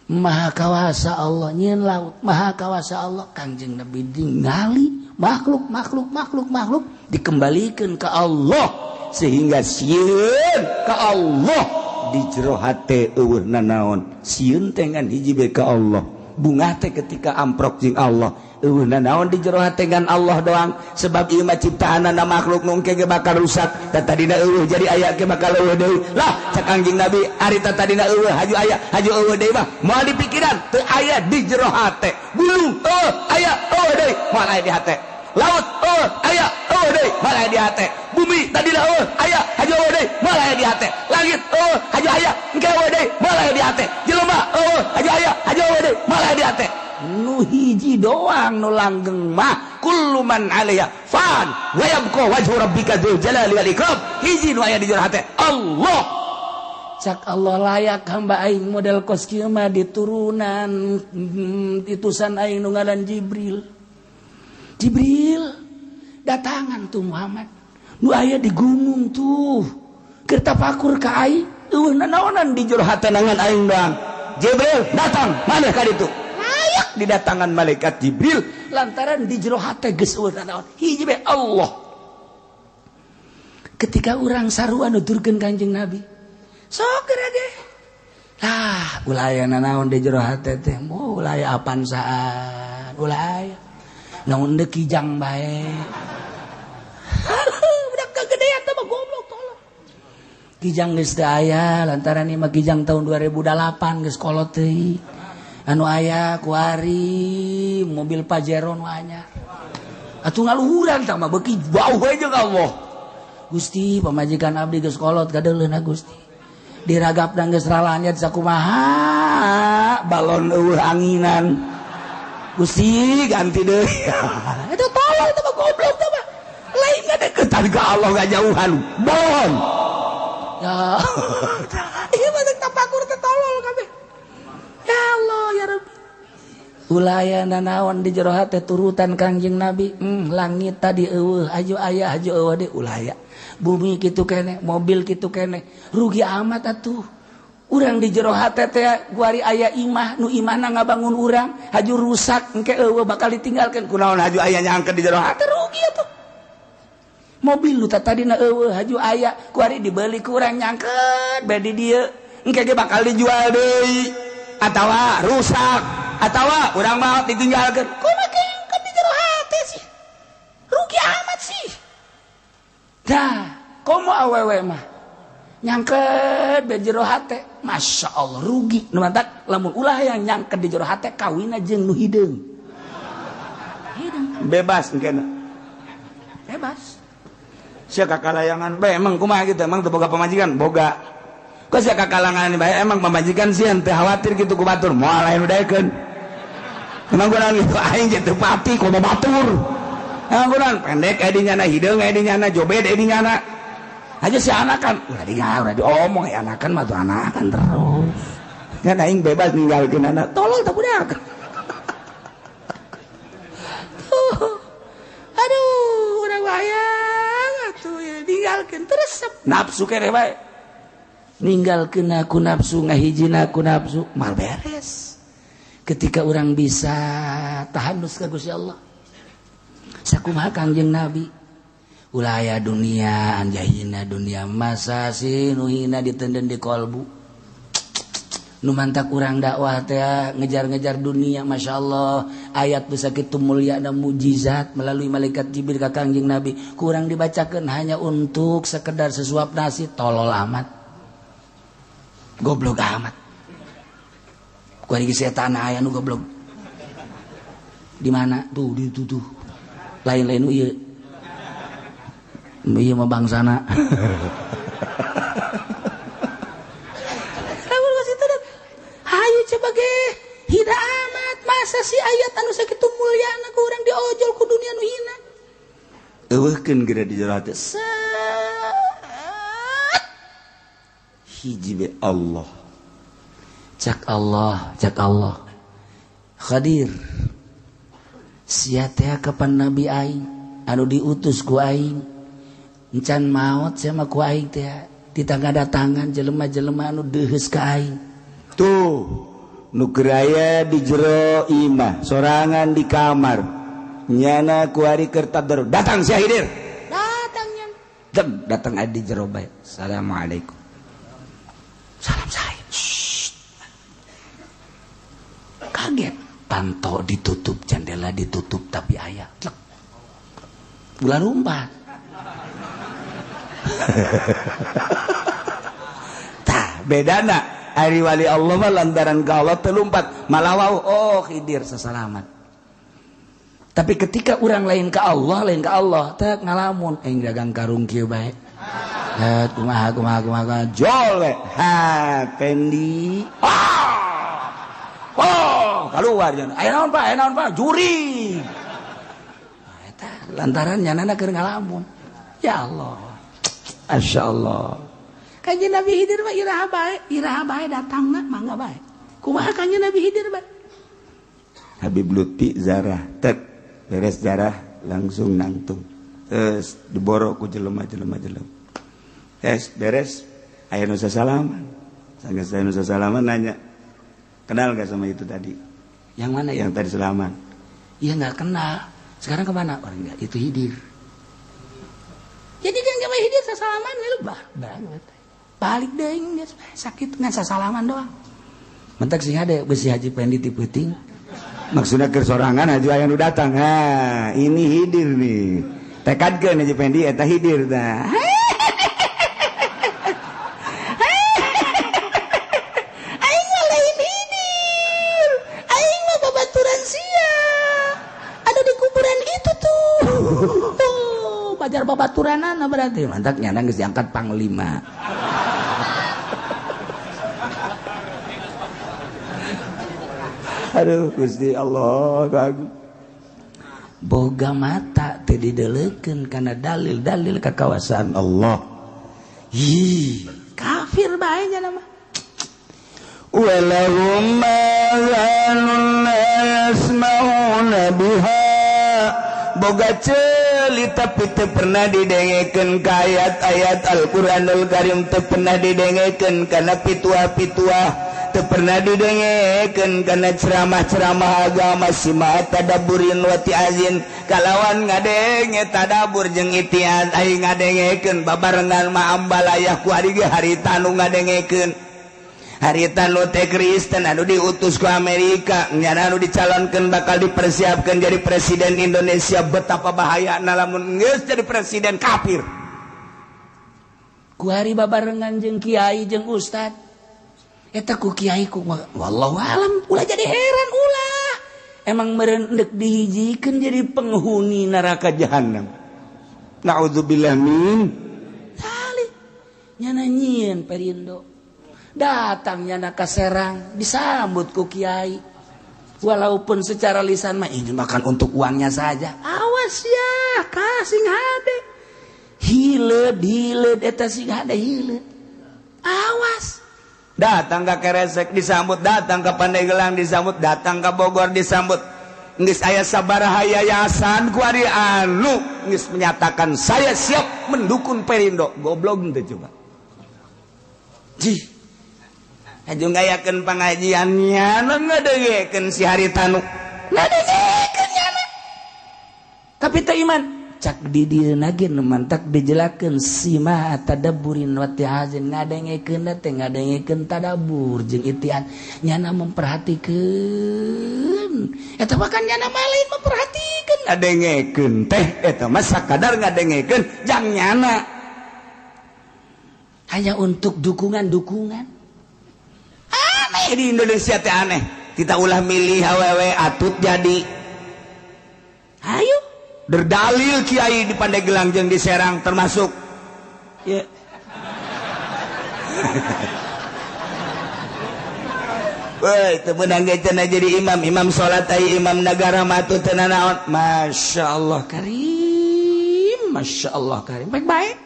maha kawasa Allah, nyieun laut maha kawasa Allah. Kangjeng Nabi ningali makhluk dikembalikan ke Allah sehingga sieun ka Allah di jero hate eueuh nanaon. Sieun teh ngan hiji bae ka Allah, bunga teh ketika amprok jeung Allah eueuh nanaon di jero hate ngan Allah doang. Sebab ieu mah ciptaanna makhluk nu engke ge bakal rusak da tadina eueuh jadi aya ge bakal eueuh deui. Lah cak Anjing Nabi ari tadina eueuh haju aya haju eueuh deui mah moal dipikiran teu aya di jero hate. Gunung aya eueuh deui moal aya di hate. Laut aya eueuh deui moal aya di hate. Bumi tadina aya haju eueuh deui moal aya di hate. Langit haju aya engke eueuh deui moal aya di hate. Jelema haju aya haju eueuh deui moal aya di hate. Nu hiji doang nu langgeng mah kullu man 'alaiha fan wa yabqa wajhu rabbika dzul jalali wal ikram. Hiji nu aya di jero hate Allah. Cak Allah layak hamba aing model kos kieu mah diturunan itusan aing nu ngaran Jibril datangan tuh Muhammad nu aya di gunung tuh keur tafakur ka aing eueuh nanaonan di jero hate nangan aing doang. Jibril datang maneh ka ditu. Layak didatangan malaikat Jibril lantaran di jero hate geus eueuh nanaon hiji bae Allah. Ketika urang sarua nuturkeun Kanjeng Nabi sok geura ge ulah aya nanaon di jero hate teh ulah aya apansaan ulah aya naon deuk kijang bae. Budak kagedean teh mah goblok tolong. Kijang geus teu aya lantaran ieu mah kijang tahun 2008 geus kolot teuing. anu aya kuari mobil Pajero nu anyar atuh ngaluhuran sama beuki bau we jeung Allah Gusti pamajikan abdi geus kolot kadeuleuna Gusti diragapna geus ralanya sakumaha balon eueuh anginan Gusti ganti deui itu tolong teh goblok teh mah lain ngadeukeutan ka Allah ngajauhan bon ya ieu mah tapakur teh tolol kabeh ya Allah ya Rabbi ulayana naon di jero hate turutan Kangjeng Nabi langit tadi eueuh aju aya aju eueuh de ulaya bumi kitu keneh mobil kitu keneh rugi amat atuh urang di jero hate teh guari aya imah nu imahna ngabangun urang haju rusak engke eueuh bakal ditinggalkeun kunaon haju aya nyangkeun di jero hate rugi atuh mobil lu tadina eueuh haju aya guari dibeli ku urang nyangkeun bae di dieu engke ge bakal dijual deui atawa rusak atawa urang mau ditinggalkeun kumaha keangkeun di jero hate sih rugi amat sih dah komo awewe mah nyangkeun di jero hate Masya Allah rugi nu mantak lamun ulah yang nyangkeun di jero hate kawinna jeung nu hideung bebas engkena bebas sia kakalayangan bae emang kumaha kitu emang teu boga pamajikan boga kok sia kakalangan bae emang pamajikan sieun teu khawatir kitu ku batur moal aya nu daekeun emang kunaon kitu aing teu pati kudu batur emang kunaon pendek aya dinyana hideung aya dinyana jobed aya dinyana aja si anakan udah diomong ya anakan mah tuh anakan terus kan aing bebas ninggalkeun anak tolol teh budak aduh urang wayang atuh ya ninggalkeun terus nafsu keneh bae ninggalkeun aku nafsu ngahijina aku nafsu mal beres ketika orang bisa tahanus ka Gusti Allah sakumaha Kangjeng Nabi ulaya dunia anjahina dunia masa si nuhina ditenden di kolbu nu mantak urang dakwah teh ngejar-ngejar dunia Masya Allah ayat bisa kitu mulia dan mujizat melalui malaikat Jibril ka Kangjeng Nabi kurang dibacakeun hanya untuk sekedar sesuap nasi tolol amat goblok amat kuari setan aya nu goblok di mana tuh di tuh lain-lain ieu iya mah bangsana lamun geus itu hayu coba ge hina amat masa si ayat anu sakitu mulyana ku urang diojol ku dunia nu hina eueuhkeun geura di jero hate hiji be Allah cak Allah Khadir sia teh kapan nabi aing anu diutus ku aing encan maot sama ku aing teh ditangadatangan jelema-jelema anu deuheus ka aing tuh nu geraya di jero imah sorangan di kamar nyana ku ari keur tadarus datang si Hidir datang nyan datang di jero bae assalamualaikum salam saya kaget panto ditutup jendela ditutup tapi aya bulan rumpat tah bedana ari wali Allah mah lantaran ka Allah teu lumpat malah wau oh Khidir sasalamat tapi ketika urang lain ka Allah teh ngalamun aing dagang karung kieu bae kumaha jol we ha pendi keluar aya naon Pak juri eta lantaran nyanana keur ngalamun ya Allah Masya Allah Kanjeng Nabi Khidir mah iraha bae datangna mangga bae kumaha Kanjeng Nabi Khidir bae Habib Lutfi zarah tek beres zarah langsung nangtung terus diboro ku jelema beres aya nu sasalaman sanggeus aya nu sasalaman nanya kenal gak sama itu tadi yang mana yang tadi salaman iya nggak kenal sekarang kemana orang enggak itu Khidir jadi kan sama Khidir sasalaman lu banget balik deui sakit ngan sasalaman doang mentak sing hade besi haji pendi ti peuting maksudna keur sorangan haji aya nu datang ha ini Khidir nih tekadkeun haji pendi eta Khidir tah berarti mantak nyana geus diangkat panglima. Aduh Gusti Allah kagu. Boga mata teu didelekeun kana dalil-dalil kakawasan Allah. Ih, kafir bae nya nama. Walahum mazanun la yasma'una biha. Boga ceuli tapi teu pernah didengekeun ka ayat-ayat Al-Qur'anul Karim, teu pernah didengekeun kana pituah-pituah, teu pernah didengekeun kana ceramah-ceramah agama sima tadaburin wa tiazin. Kalawan ngadenge tadabur jeung itiaz aing ngadengekeun babarengan ma ambalayah ku ari ge harita nu ngadengekeun. Harita nu teh Kristen anu diutus ku Amerika nyana anu dicalonkeun bakal dipersiapkan jadi presiden Indonesia. Betapa bahayana lamun geus jadi presiden kafir. Ku hari babarengan jeung kiai jeung ustad. Eta ku kiai ku wallahu alam ulah jadi heran ulah. Emang meureun deuk dihijikeun jadi penghuni neraka jahanam. Naudzubillah min dzalik. Nyana nyieun Perindo. Datangnya nak ke Serang disambut ku kiai, walaupun secara lisan mah ini makan untuk uangnya saja. Awas ya kasing hade hileud eta sing hade hileud. Awas. Datang ke Keresek disambut, datang ke Pandeglang disambut, datang ke Bogor disambut. Geus aya sabaraha yayasan ku ari anu geus menyatakan saya siap mendukung Perindo. Goblok teh coba. Jih. Aju ngayakeun pangajiannya ngadengekeun si harita nu ngadengekeun nyana. Tapi teu iman. Cak di dieu nage nu mantak dijelakeun sima tadaburin wa tiazin ngadengekeun teh ngadengekeun tadabur jeung itian nyana memperhatikeun. Eta mah kan nyana malin memperhatikeun ngadengekeun teh eta mah sakadar ngadengekeun jang nyana. Hanya untuk dukungan-dukungan. Aneh di Indonesia teh aneh. Kita ulah milih awewe atut jadi. Ayo berdalil kiai di Pandeglang jeung di Serang termasuk. Ya. Woi, teu meunang ge cenah jadi imam salat ai imam negara mah teu naon. Masyaallah karim, masyaallah karim. Baik-baik.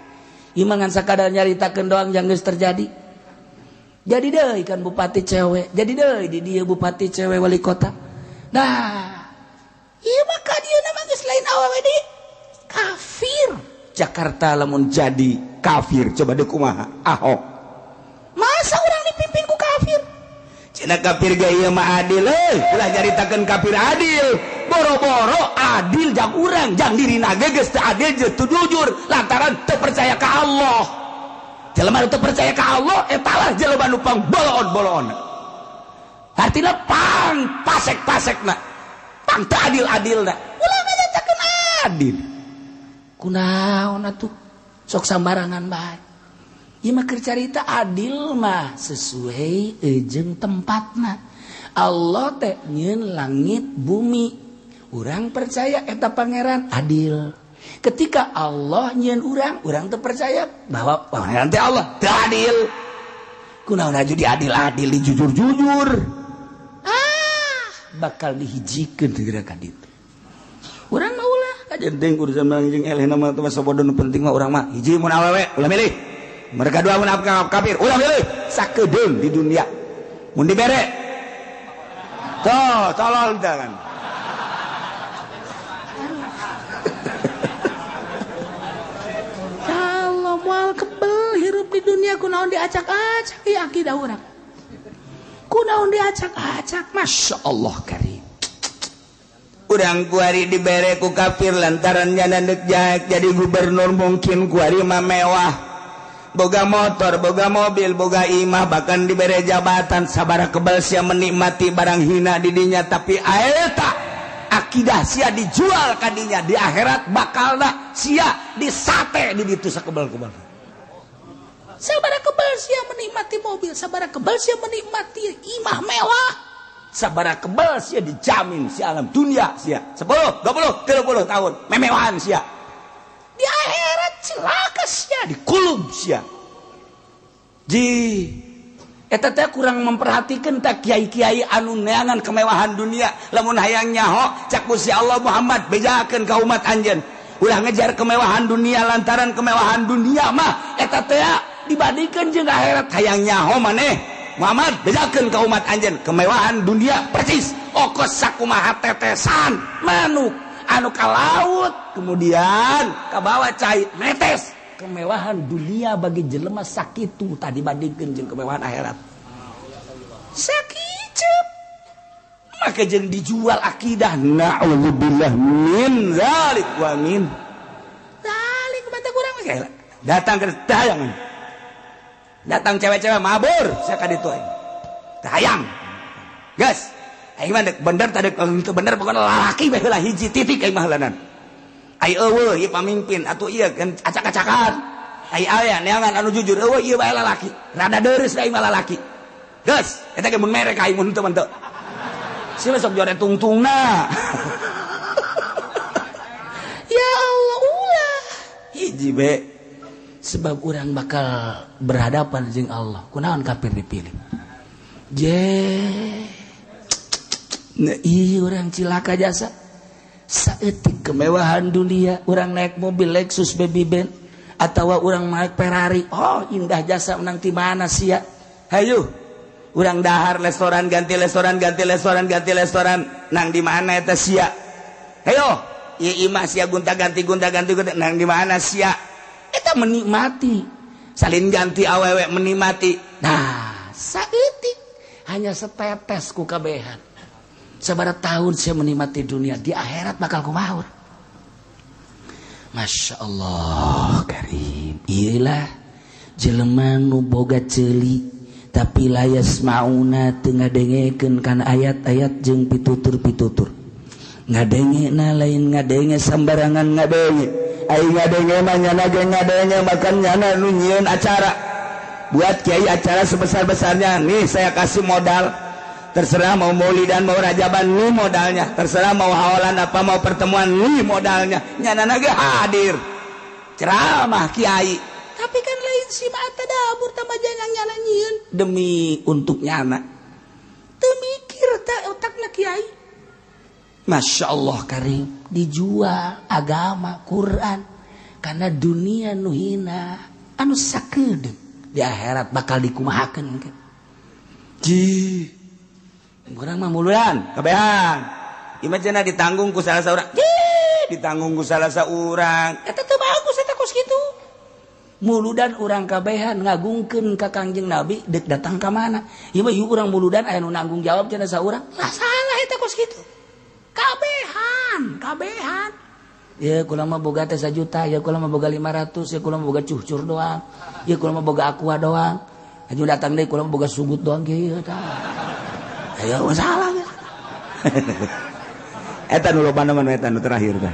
Imam ngan sakadar nyaritakeun doang jang geus terjadi. Jadi deui kan bupati cewek, jadi deui di dieu bupati cewek wali kota. Nah, ieu mah ka dieu mah geus lain awewe deui. Kafir. Jakarta lamun jadi kafir, coba deuk kumaha? Ahok. Masa urang dipimpin ku kafir? Cenah kafir ge ieu mah adil euy, ulah nyaritakeun kafir adil. Boro-boro adil jang urang, jang dirina ge geus teu adil jeung teu jujur lantaran teu percaya ka Allah. Jelema nu teu percaya ka Allah eta lah jelema nu pang boloon-boloon. Artina pang pasek-pasekna. Pang teu adil-adilna. Ulah ngajakeun adil. Kunaon atuh? Sok sambarangan bae. Ieu mah keur carita adil mah sesuai jeung tempatna. Allah teh nyieun langit bumi. Urang percaya eta pangeran adil. Ketika Allah nyieun urang teu percaya bahwa pangeran teh Allah teu adil. Kunaon aju di adil-adil, di jujur-jujur. Bakal dihijikeun segera ka ditu. Urang mah ulah kajendeng urusan jeung elehna mah teu sabodo nu penting mah urang mah hiji mun awewe ulah milih. Mereka dua mun kafir ulah milih sakedeung di dunia. Mun dibere. Tuh, tolol jangan. Moal kebel hirup di dunia kunaon diacak-acak ieu akidah urang. Kunaon diacak-acak, Masya Allah karim. Urang kuari dibere ku kafir lantaran nyana deuk jadi gubernur mungkin kuari mah mewah. Boga motor, boga mobil, boga imah, bahkan dibere jabatan sabaraha kebal sia menikmati barang hina di dinya tapi eta akidah sia dijual kadinya di akhirat bakalna sia disate di ditu sakebal-kebal. Sabaraha kebal sia menikmati mobil, sabaraha kebal sia menikmati imah mewah, sabaraha kebal sia dijamin sia alam dunia sia 10, 20, 30 tahun memewahan sia. Di akhirat celaka di kulub sia. Eta teh kurang memperhatikan tak kiai-kiai anu neangan kemewahan dunia. Lamun hayang nyaho cak Gusti Allah Muhammad bejakeun ka umat anjeun. Ulah ngejar kemewahan dunia lantaran kemewahan dunia mah eta teh dibandingkeun jeung akhirat. Hayang nyaho maneh Muhammad bejakeun ka umat anjeun kemewahan dunia persis okos sakumaha tetesan manuk anu ka laut kemudian ka bawah cai netes. Kemewahan dunia bagi jelema sakitu tadi bandingkeun jeung kemewahan akhirat. Sakicep. Maka jeung dijual akidah naudzubillah min zalik wa min zalik bata kurang ge. Datang ke tayangan. Datang cewek-cewek mabur sia ka ditu aing. Tayang. Gas. Aing mah bener tadi itu bener pokona lalaki bae heula hiji titik aing mah heulanan. Ai eueuh ieu pamimpin atuh ieu kan acak-acakan. Ai aya neangan anu jujur eueuh ieu bae lalaki. Rada deureus da ieu mah lalaki. Geus, eta ge mun merek aing mun teu menteu. Sila sok jore tungtungna. Ya Allah ulah. Hiji be. Sebab urang bakal berhadapan jeung Allah. Kunaon kafir dipilih? Nah iya urang cilaka jasa. Saeutik kemewahan dunia urang naik mobil Lexus baby Benz atawa urang naik Ferrari oh indah jasa menang ti mana sia hayu urang dahar restoran ganti restoran nang di mana eta sia hayo ieu imah sia gonta-ganti nang di mana sia eta menikmati salin ganti awewe menikmati nah saeutik hanya setetes ku kabehan. Sabaraha tahun saya menikmati dunia di akhirat bakal kumaha. Masya Allah karim. Iyalah jelema nu boga ceuli tapi layas mauna teu ngadengekeun kana ayat-ayat jeung pitutur-pitutur. Ngadengena lain ngadenge sambarangan ngadenge. Ai ngadenge mah nyana ge ngadenge makan nyana nu nyieun acara. Buat kiai acara sebesar-besarnya nih saya kasih modal. Terserah mau maulidan mau rajaban nih modalnya, terserah mau hawalan apa mau pertemuan nih modalnya, nyanana ge hadir ceramah kiai tapi kan lain si mata dabur tambah jangan nyana nyieun demi untuk nyana teu mikir ta otakna kiai. Masya Allah karim dijual agama Quran karena dunia nu hina anu sakedeung di akhirat bakal dikumahakeun kan urang mah muludan kabehan imajana ditanggung ku salah saurang ditanggung ku salah saurang eta teu bagus eta kos kitu muludan urang kabehan ngagungkeun ka Kangjeng Nabi deuk datang ka mana ieu mah urang muludan aya nu nanggung jawab cenah saurang lah salah eta kos kitu kabehan ya kula mah boga teh 1 juta ya kula mah boga 500 ya kula mah boga cucur doang ya kula mah boga aqua doang aju datang deui kula mah boga sugut doang kieu tah ayo masalah ya. Eta nu loba mah eta nu terakhir tah.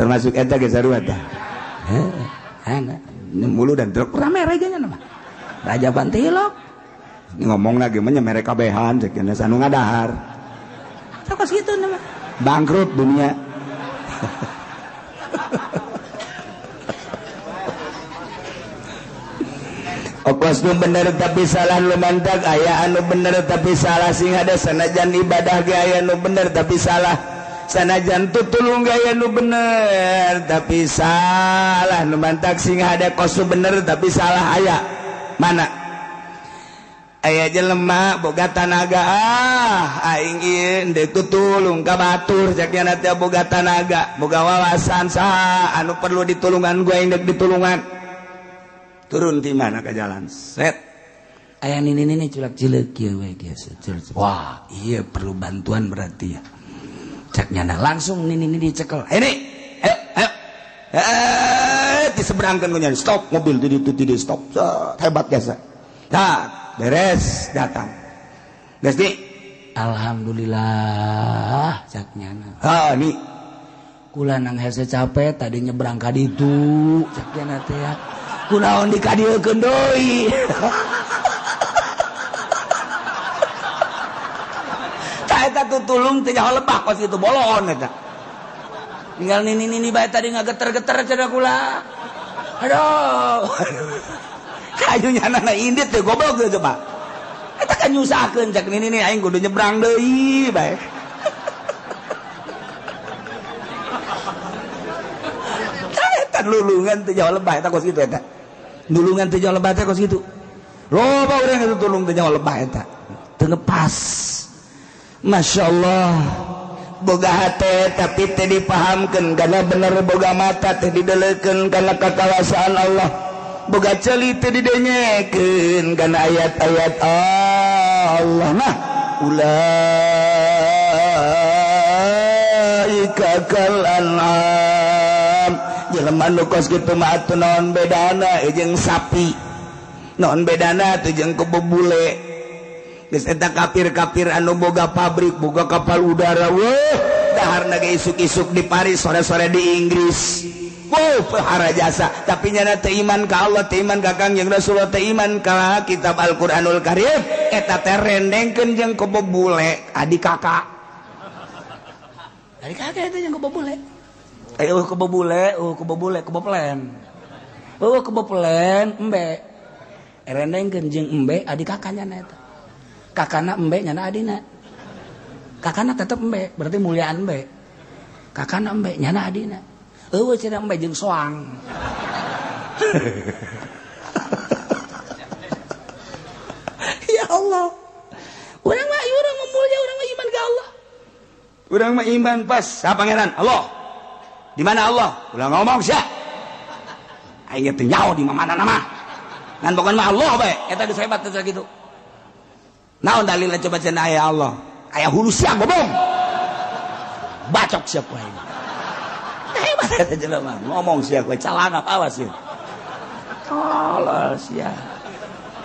Termasuk eta ge sarua tah. Ana mulu dan truk rame reganya nama. Raja Bantilok. Ngomong lagi mah mereka kabehan ceuk nya sanu ngadahar. Terus kitu nama. Bangkrut dunia. Okos nu bener tapi salah lu mantak aya anu bener tapi salah sing ada sanajan ibadah ge aya nu bener tapi salah sanajan tutulung ge aya nu bener tapi salah nu mantak sing ada kos nu bener tapi salah aya mana aya jelema boga tanaga aing ieu deuk tutulung ka batur jakna teh boga tanaga boga wawasan saha anu perlu ditulungan gua aing deuk ditulungan turun di mana ke jalan set aya nini culak cileuk kieu we geus wah iya perlu bantuan berarti ya cak nyana langsung nini dicekel ini ayo diseberangkeun ku nyana stop mobil di stop hebat biasa dah beres datang geus di alhamdulillah cak nyana nih kula nang hese capek tadi nyebrang ka ditu cak nyana teh ya kunaon dikadiekeun deui ta eta tutulung teh nyaho lebah kos kitu bolon eta tinggal nini bae tadi ngageter-geter cenah kula. Aduh. Kayunya anak indit teh goblok teh coba. Eta kan nyusahkeun cak nini aing kudu nyebrang deui bae. Eta lulungan teh jauh lebah eta kos kitu eta. Nulungan teh jauh lebah teh kos kitu. Loba urang itu tulung teh jauh lebah eta. Teu ngepas. Masyaallah. Boga hate tapi teh dipahamkeun kana bener boga mata teh didelekeun kana kakawasan Allah. Boga ceuli teh didenyekeun kana ayat-ayat Allah. Nah, ulaika kal an'am. Jelema nu kos kitu mah atuh naon bedana jeung sapi. Naon bedana teh jeung kebo bule. Geus eta kafir-kafir anu boga pabrik, boga kapal udara. Weuh, daharna ge isuk-isuk di Paris, sore-sore di Inggris. Wow, pahara jasa. Tapi nyana teu iman ka Allah, teu iman ka Kangjeng Rasulullah, teu iman ka kitab Al-Qur'anul Karim. Eta teh rendengkeun jeung kebo bule, adik kakak. Adik kakak eta jeung kebo bule. Kebo bule, kebo plen. Kebo plen, embe. Rendengkeun jeung embe adik kakaknya eta. Kakana embe nyana adina. Kakana tetep embe, berarti muliaan embe. Kakana embe nyana adina. Eueuh cenah embe jeung soang. Ya Allah. Urang mah mulia, urang mah iman ka Allah. Urang mah iman pas sa pangeran Allah. Di mana Allah? Ulah ngomong sia. Aing teh nyaho di mana mah. Ngan bukan mah Allah bae. Eta geus hebat teh kitu. Naon dalilna coba cenah aya Allah? Aya hulu sia gobong. Bacok siap wae. Hebat eta jelema. Ngomong sia we calana awas ieu. Allah sia.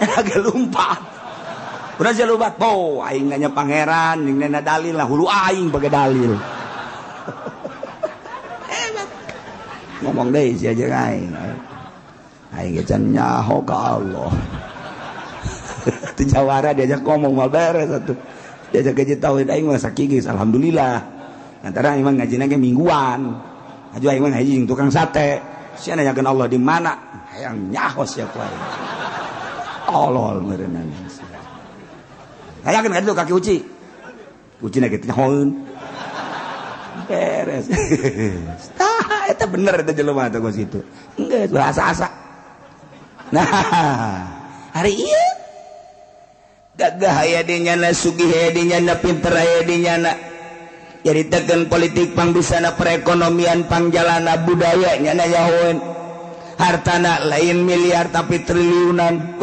Lagi lumpat. Urang sia lumpat. Po, aing nya pangeran, jeung nena dalil lah hulu aing bage dalil. Hebat. Ngomong deui sia jeung aing. Aing ge can nyaho ka Allah. Teu jawara diajak ngomong mal beres atuh. Diajak ngaji tauhid aing mah sakigis alhamdulillah. Antara aing mah ngajina ge mingguan. Aju aing mah ngaji jeung tukang sate. Sia nanyakeun Allah di mana? Hayang nyaho sia ku aing. Tolol meureunna. Hayakeun ka kaki uci. Ucina ge teh nyahoeun. Beres. Tah eta bener eta jelema teh kos kitu. Enggeus bahasa-asa. Nah, hari ieu gagah aya di nyana, sugih aya di nyana, pinter aya di nyana. Nyaritakeun politik pangbisana, perekonomian pangjalana, budaya nyana yahoeun. Hartana lain miliar tapi triliunan.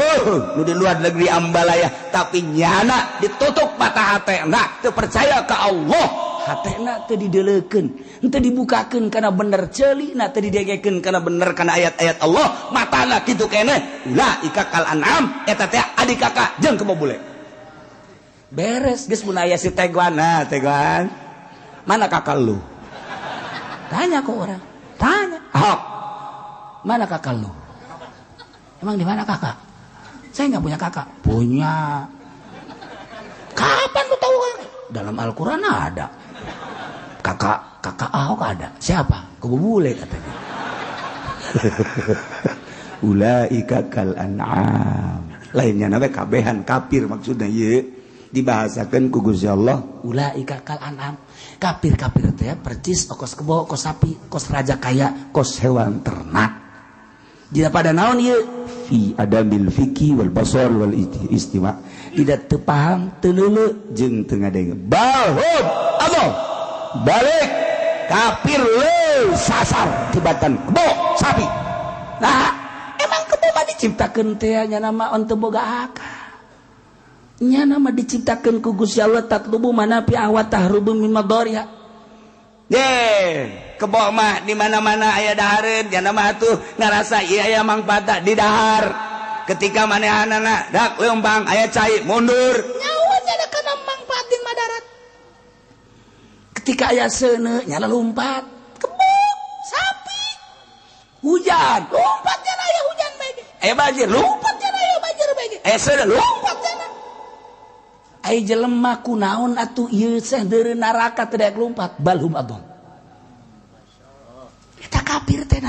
Nu di luar negeri ambalaya tapi nyana ditutup mata hatena, teu percaya ka Allah. Hatena teu didelekeun, teu dibukakeun kana bener ceulina, teu didegekeun kana bener kana ayat-ayat Allah. Matana kitu keneh. Ulaika kal an'am, eta teh adik kakak jeung kebo bule. Beres geus mun aya si Teguan. Nah, Teguan. Mana kakak lu? Tanya ke orang. Tanya. Ahok. Mana kakak lu? Emang di mana kakak? Saya enggak punya kakak. Punya. Kapan lu tahu? Dalam Al-Qur'an ada. Kakak Ahok ada. Siapa? Kebo bule katanya. Ulaika kal an'am. Lainnya nabe kabehan kafir maksudnya ieu dibahasakeun ku Gusti Allah. Ulaika kal an'am. Kafir-kafir teh percis kos kebo, kos sapi, kos raja kaya, kos hewan ternak. Dina pada naon ieu? Fi adabil fiqhi wal basar wal istima'. Tidak teu paham, teu leuleuh jeung teu ngadenge. Balhum Allah. Balik kafir le sasar tibatan kebo sapi. Nah, emang kebo mah diciptakeun teh nya nama on teu boga akal. Nya nama diciptakeun ku Gusti Allah tatlubu manafi awat tahrubu min madariha. Kebo mah di mana-mana aya dahareun, nya nama atuh ngarasa ieu aya mangpaatna di dahar. Ketika manehanana dak leumpang aya cai mundur. Nyawa nya kana mangpaat di madarat. Ketika aya seuneu nya lompat. Kebo, sapi. Hujan, lompat nya aya hujan bae. Aya banjir, lompat nya aya banjir bae. Aya seuneu lompat nya. Ai jelema kunaon atuh ieu teh deureun neraka teu daek lompat balhum adon.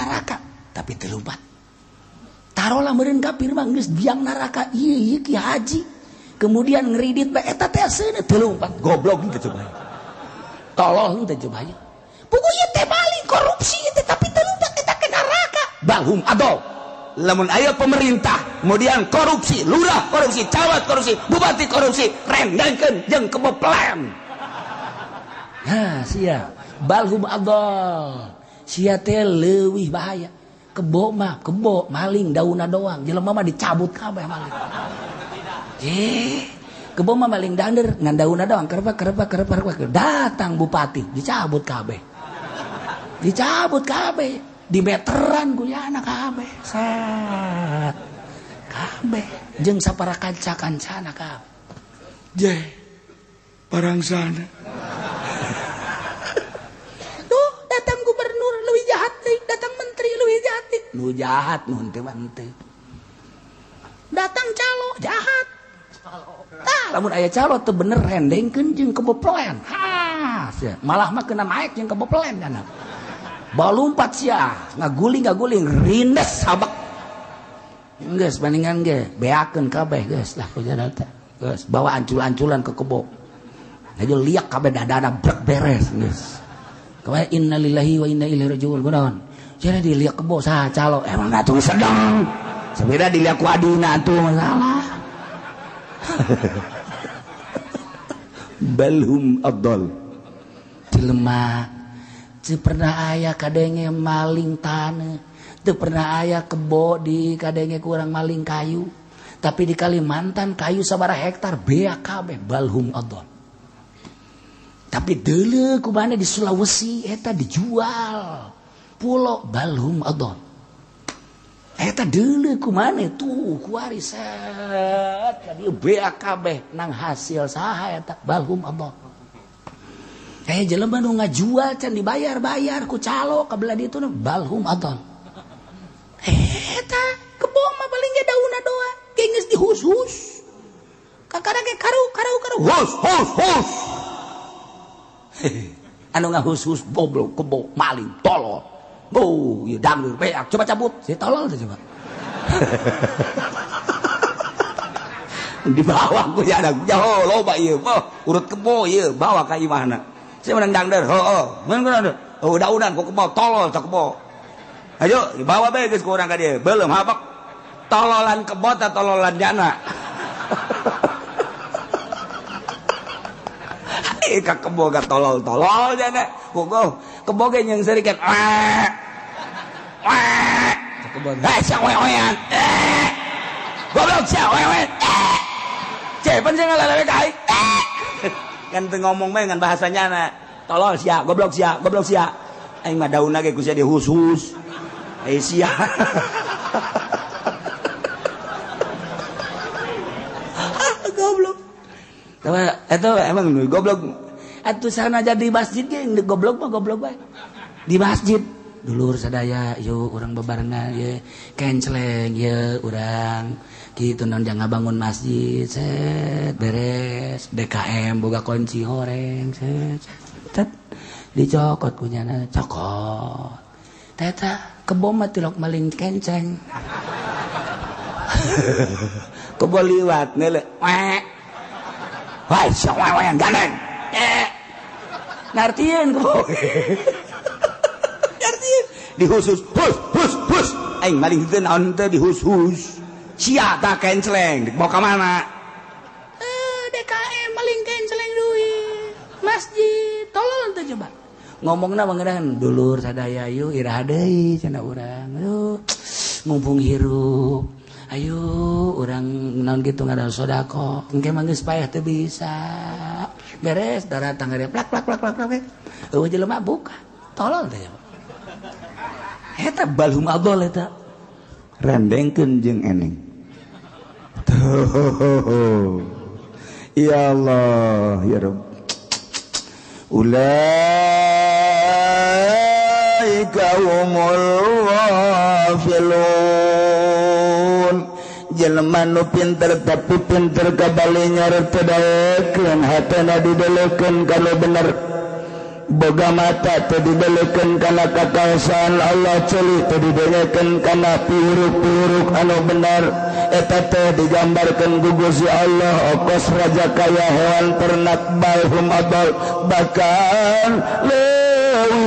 neraka tapi terlompat taruhlah meureun kafir mah geus biang neraka ieu Ki Haji kemudian ngeridit bae eta teh seuneu terlompat goblok teh coba tolol teh coba ya pokoknya teh maling korupsi teh tapi terlompat kita ke neraka balhum adol lamun aya pemerintah kemudian korupsi lurah korupsi camat korupsi bupati korupsi rendengkeun jeung keboplan sia balhum adol sia teh leuwih bahaya kebo maling daunna doang jelema mah dicabut kabeh maling kebo mah maling dander ngan daunna doang kerep datang bupati dicabut kabeh di meteran kuliahna kabeh set kabeh jeung sapara kanca-kancana kabeh parang sana tuh datang gubernur leuwih jahat deui datang menteri leuwih jahat nu jahat nun teh manteu datang calo jahat lamun aya calo teu bener rendengkeun jeung keboplen malah mah kena naik jeung keboplen kana balumpat sia ngaguling rindes sabak geus bandingan ge beakeun kabeh geus lah kujana teh geus bawa ancul-anculan ke kebo aja liak kabeh dadana brek beres geus kawe innalillahi wa inna ilaihi rajiun kunaon jadi diliak kebo saha calo emang atuh sedeng sabeda diliak ku adina atuh masalah balhum adol jelema teu pernah aya kadenge maling taneuh teu pernah aya kebo di kadenge kurang maling kayu tapi di Kalimantan kayu sabaraha hektar beak kabeh balhum adol tapi deuleu kumaha di Sulawesi eta dijual pulau balhum adol eta deuleu kumaha tuh kuari set kadieu beak kabeh nang hasil saha eta balhum adol jelema nu ngajual can dibayar-bayar ku calo ka belah ditu balhum adol eta kebo mah paling ge daunna doang ge geus dihus-hus kakara ge karu hus anu ngahus-hus boblok kebo maling tolol ieu dangdeur beak coba cabut si tolol teh coba dibawa ku ya ada jauh loba ieu urut kebo ieu bawa ka imahna saya menang dangder, daunan kok kebo tolol cak kebo. Ayo dibawa bae geus ku urang ka dieu. Beuleum habak tololan kebo ta tololan jana. Ka kebo ka tolol jana. Kebo ge nyeung serikan. Cak kebo. Hei sia wewean. Goblok sia wewean. Cepen sing ngalalewe ka aing. Kan teu ngomong mah ngan bahasanya na tolol sia goblok sia aing mah daunna ge ku sia dihus-hus sia goblok eta emang goblok atuh sana jadi masjid ge goblok mah goblok bae di masjid dulur sadaya yuk urang bebarengan ye kenceleng ye urang gitu non jangan bangun masjid set beres DKM boga kunci horeng set dicokot kunyana cokot teta kebo mah tilok maling kenceng kebo liwat neule wah sawa yang gandeng ngartieun kebo ngartieun dihusus hus aing maling teu naon teh dihus sia tak kenceleng mau ke mana DKM maling kenceleng duit masjid tolong tuh coba ngomongna mangedan dulur sadaya yuk iraha deui cenah urang aduh mumpung hirup ayo urang naon kitu ngada sodako engke mah geus payah teu bisa beres datang ngare plak eueuh jelema buka tolong teh eta balhum adol eta rendengkeun jeung eneng ya Allah ya Rabb ulaika humul ghafilun jelema nu pinter tapi pinter kabali nyaret tedaekeun hatena didelekeun kana bener boga mata teu dibelikeun kana kakaosan Allah ceuli teu dibelikeun kana piruk-piruk anu benar eta teh digambarkeun ku Gusti Allah okos raja kaya hewan ternak balhum abal bahkan leuwih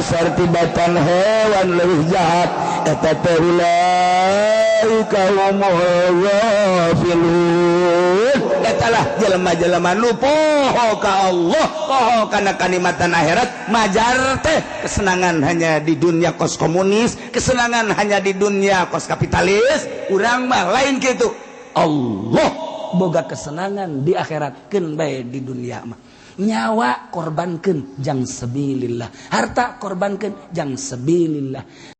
sartibatan hewan leuwih jahat eta teh ulaika humul ghafilun eta lah jelema-jelema nu poho ka Allah poho kana kanikmatan akhirat majar teh kesenangan hanya di dunia kos komunis kesenangan hanya di dunia kos kapitalis urang mah lain kitu Allah boga kesenangan di akhirat keun bae di dunia mah nyawa korbankeun jang sabilillah harta korbankeun jang sabilillah